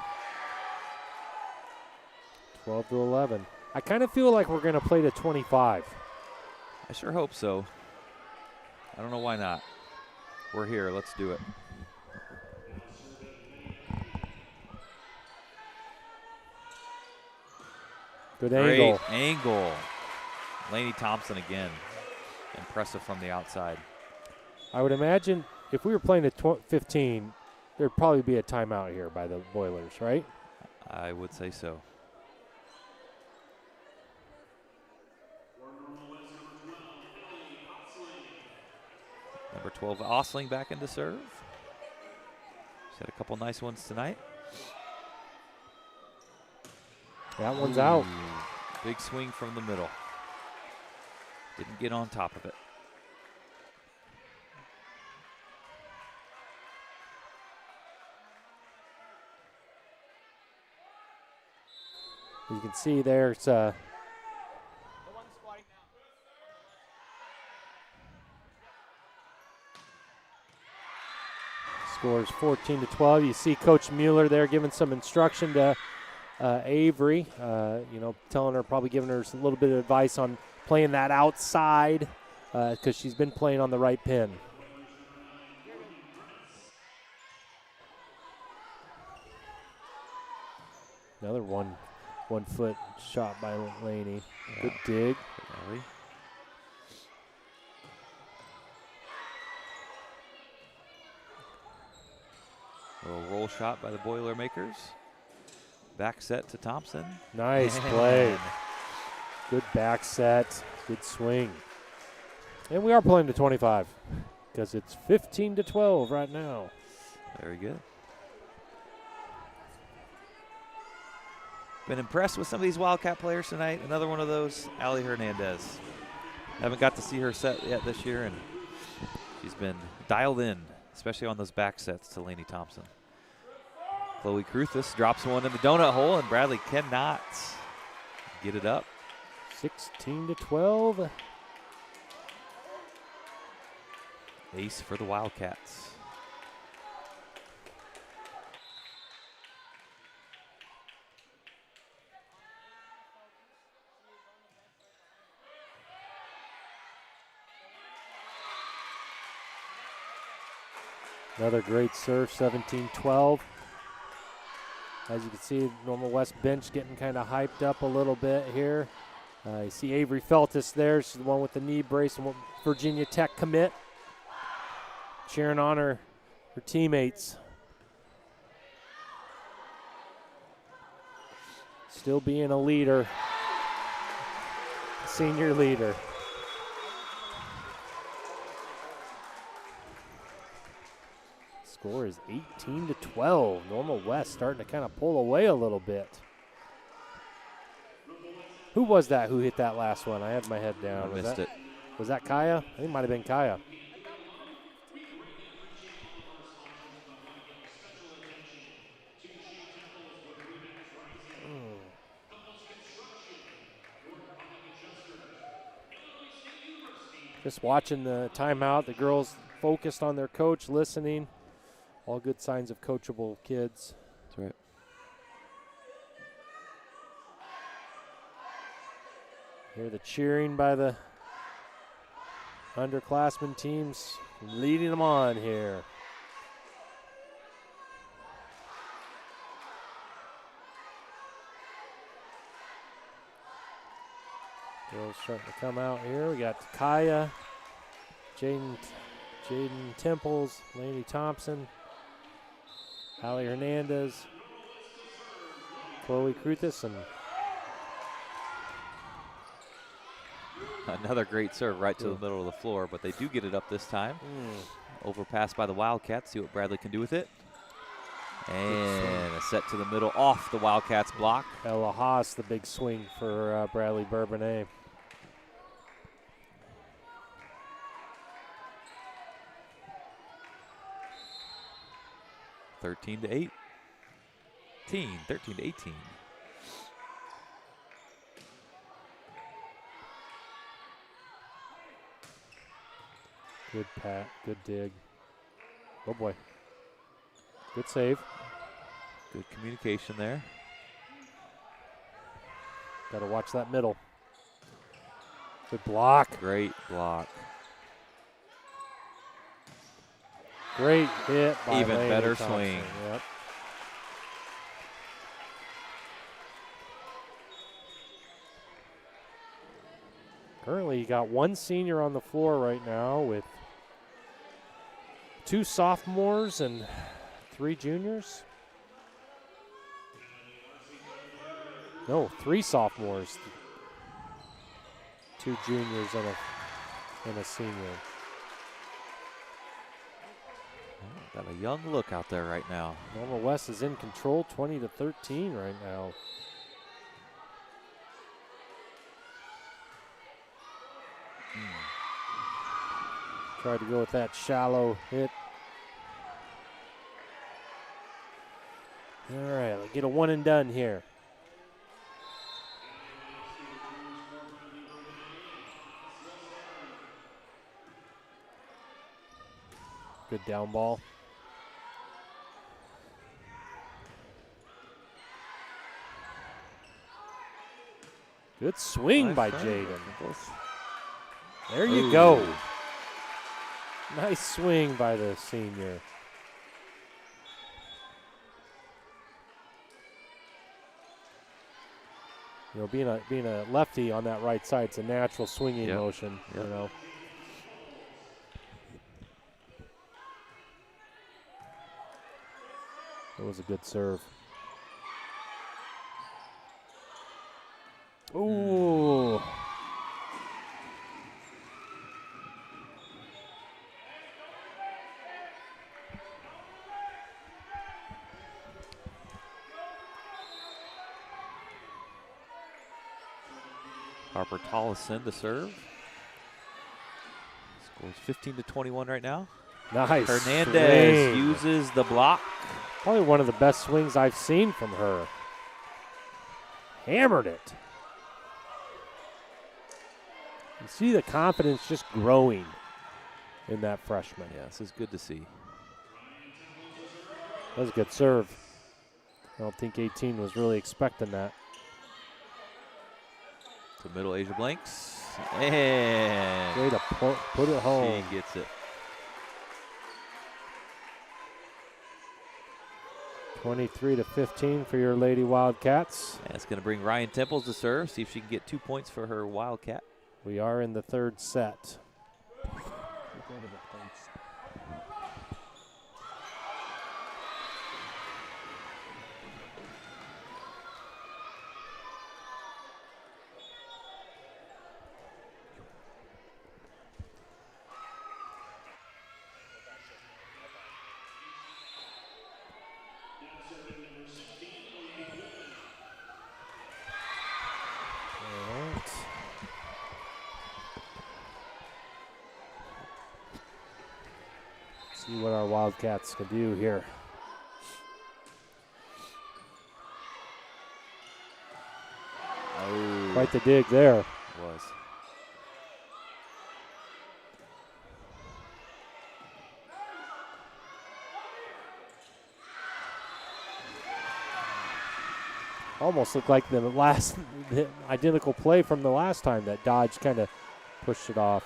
12-11. I kind of feel like we're going to play to 25. I sure hope so. I don't know why not. We're here. Let's do it. Good angle. Great angle. Lainey Thompson again. Impressive from the outside. I would imagine if we were playing at 15, there'd probably be a timeout here by the Boilers, right? I would say so. Number 12, Osling back into serve. She's had a couple nice ones tonight. That one's out. Big swing from the middle. Didn't get on top of it. You can see there's The one squatting now. scores 14-12. You see Coach Mueller there giving some instruction to Avery, telling her, probably giving her a little bit of advice on playing that outside because she's been playing on the right pin. Another one foot shot by Laney. Yeah. Good dig. Ellie. Little roll shot by the Boilermakers. Back set to Thompson. Nice play. Good back set. Good swing. And we are playing to 25 because it's 15-12 right now. Very good. Been impressed with some of these Wildcat players tonight. Another one of those, Allie Hernandez. Haven't got to see her set yet this year, and she's been dialed in, especially on those back sets to Lainey Thompson. Chloe Cruthis drops one in the donut hole, and Bradley cannot get it up. 16-12. Ace for the Wildcats. Another great serve, 17-12. As you can see, Normal West bench getting kind of hyped up a little bit here. You see Avery Feltus there. She's the one with the knee brace and Virginia Tech commit. Cheering on her teammates. Still being a leader. Senior leader. Score is 18-12. Normal West starting to kind of pull away a little bit. Who was that who hit that last one? I had my head down. I missed it. Was that Kaya? I think it might have been Kaya. Just watching the timeout, the girls focused on their coach, listening. All good signs of coachable kids. That's right. Hear the cheering by the underclassmen teams, leading them on here. Girls starting to come out here. We got Kaya, Jaden Temples, Lainey Thompson, Allie Hernandez, Chloe Cruthis, and another great serve right to the middle of the floor, but they do get it up this time. Overpass by the Wildcats. See what Bradley can do with it. And a set to the middle off the Wildcats block. Ella Haas, the big swing for Bradley Bourbonnais. (13 to 8). 13 to 18. Good pat, good dig. Oh boy. Good save. Good communication there. Got to watch that middle. Good block. Great block. Great hit by Even Lainey better Thompson. swing. Yep. Currently, you got one senior on the floor right now with 2 sophomores and 3 juniors. No, 3 sophomores, 2 juniors, and a senior. Got a young look out there right now. Normal West is in control, 20-13 right now. Tried to go with that shallow hit. All right, let's get a one and done here. Good down ball. Good swing by Jaden. There you go. Nice swing by the senior. You know, being a lefty on that right side, it's a natural swinging motion. You know. It was a good serve. Ooh. Harper Tollison to serve. Scores 15-21 right now. Nice. Hernandez uses the block. Probably one of the best swings I've seen from her. Hammered it. You see the confidence just growing in that freshman. Yeah, this is good to see. That was a good serve. I don't think 18 was really expecting that. To middle, Asia Blanks. And way to put it home. She gets it. 23-15 for your Lady Wildcats. That's going to bring Ryan Temples to serve. See if she can get 2 points for her Wildcat. We are in the third set. See what our Wildcats can do here. Oh. Quite the dig there. Was. Almost looked like the identical play from the last time that Dodge kind of pushed it off.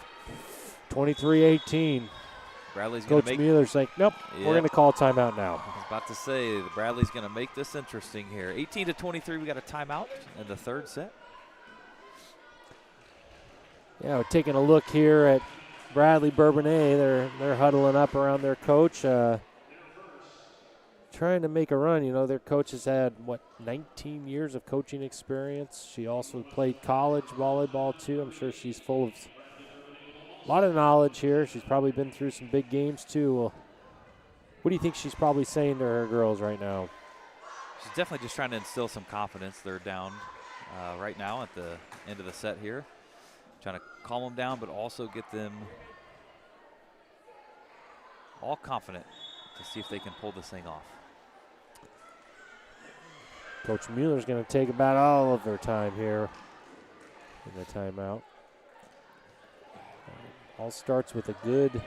23-18. Bradley's going to make. Coach Mueller's like, nope, we're going to call timeout now. I was about to say, Bradley's going to make this interesting here. 18-23, we got a timeout in the third set. Yeah, we're taking a look here at Bradley Bourbonnais. They're huddling up around their coach, trying to make a run. You know, their coach has had, 19 years of coaching experience. She also played college volleyball, too. I'm sure she's full of a lot of knowledge here. She's probably been through some big games, too. What do you think she's probably saying to her girls right now? She's definitely just trying to instill some confidence. They're down right now at the end of the set here. Trying to calm them down, but also get them all confident to see if they can pull this thing off. Coach Mueller's going to take about all of her time here in the timeout. All starts with a good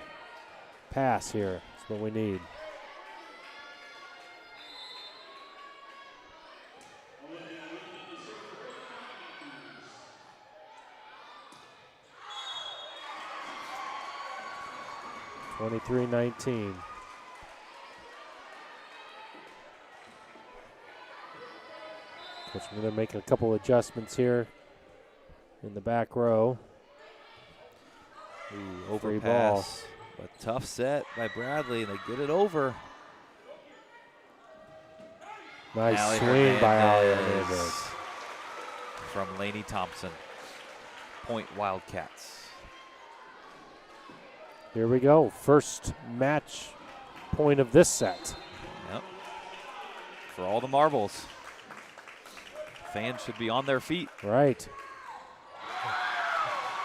pass here. That's what we need. (23-19). Coach Mueller making a couple adjustments here in the back row. Ooh, overpass. A tough set by Bradley, and they get it over. Nice Allie swing by Allie Hernandez Hernandez. From Lainey Thompson. Point Wildcats. Here we go. First match point of this set. Yep. For all the marbles. Fans should be on their feet. Right.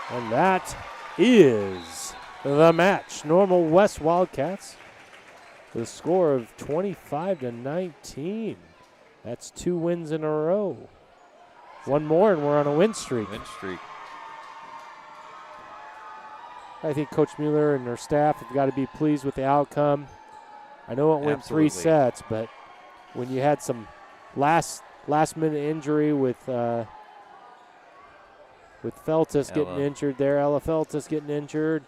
And that is the match. Normal West Wildcats with a score of 25-19. That's 2 wins in a row. One more and we're on a win streak. Win streak. I think Coach Mueller and her staff have got to be pleased with the outcome. I know it went 3 Absolutely. sets, but when you had some last minute injury with Feltus getting Ella. injured there, Ella Feltus getting injured,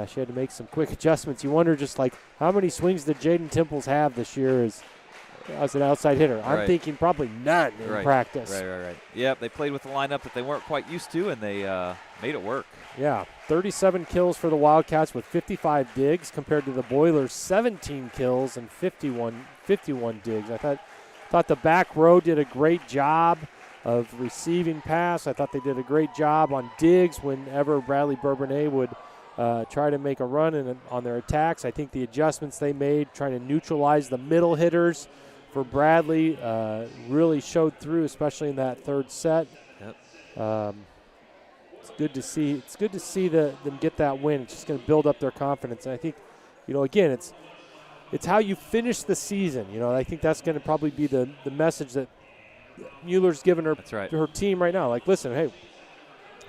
she had to make some quick adjustments. You wonder just like how many swings did Jaden Temples have this year as an outside hitter? I'm Right. thinking probably none in Right. practice. Right. Yep, they played with a lineup that they weren't quite used to, and they made it work. Yeah, 37 kills for the Wildcats with 55 digs compared to the Boilers' 17 kills and 51 digs. I thought the back row did a great job of receiving pass. I thought they did a great job on digs whenever Bradley Bourbonnais would try to make a run on their attacks. I think the adjustments they made trying to neutralize the middle hitters for Bradley really showed through, especially in that third set. Yep. It's good to see. It's good to see them get that win. It's just going to build up their confidence. And I think, again, it's how you finish the season. I think that's going to probably be the message that Mueller's given That's right. her team right now. Like, listen, hey,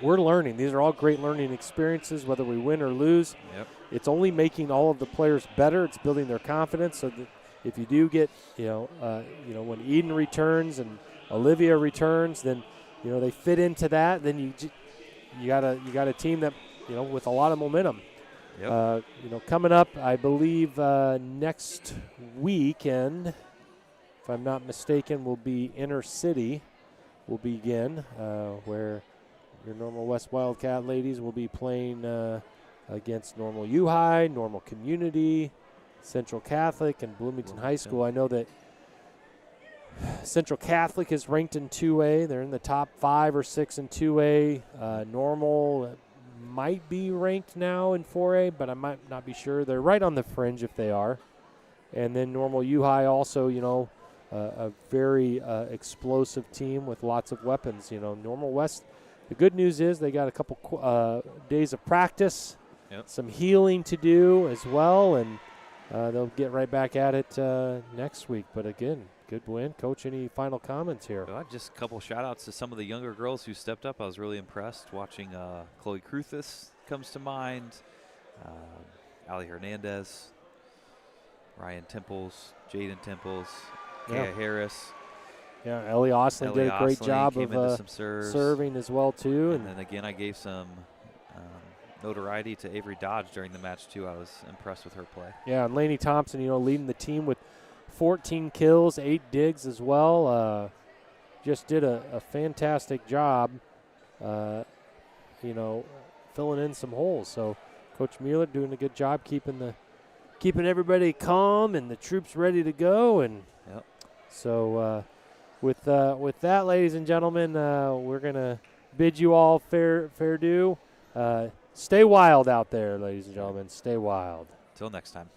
we're learning. These are all great learning experiences, whether we win or lose. Yep. It's only making all of the players better. It's building their confidence so that if you do get, when Eden returns and Olivia returns, then, they fit into that. Then you got a team that, with a lot of momentum. Yep. Coming up, I believe next weekend, if I'm not mistaken, will be Inner City will begin, where your Normal West Wildcat ladies will be playing against Normal U High, Normal Community, Central Catholic, and Bloomington High School. I know that Central Catholic is ranked in 2A. They're in the top 5 or 6 in 2A. Normal might be ranked now in 4A, but I might not be sure. They're right on the fringe if they are. And then Normal U High also, a very explosive team with lots of weapons. Normal West, the good news is they got a couple days of practice, some healing to do as well, and they'll get right back at it next week. But again, good win. Coach, any final comments here? Well, just a couple shout-outs to some of the younger girls who stepped up. I was really impressed watching Chloe Cruthis comes to mind, Ali Hernandez, Ryan Temples, Jaden Temples, Kaya Harris. Yeah, Ellie Osling did a great job of some serves. serving as well, too. And then again, I gave some notoriety to Avery Dodge during the match, too. I was impressed with her play. Yeah, and Lainey Thompson, leading the team with 14 kills, 8 digs as well. Just did a fantastic job, filling in some holes. So Coach Mueller doing a good job keeping everybody calm and the troops ready to go. And so with that, ladies and gentlemen, we're going to bid you all fair due. Stay wild out there, ladies and gentlemen. Stay wild. Till next time.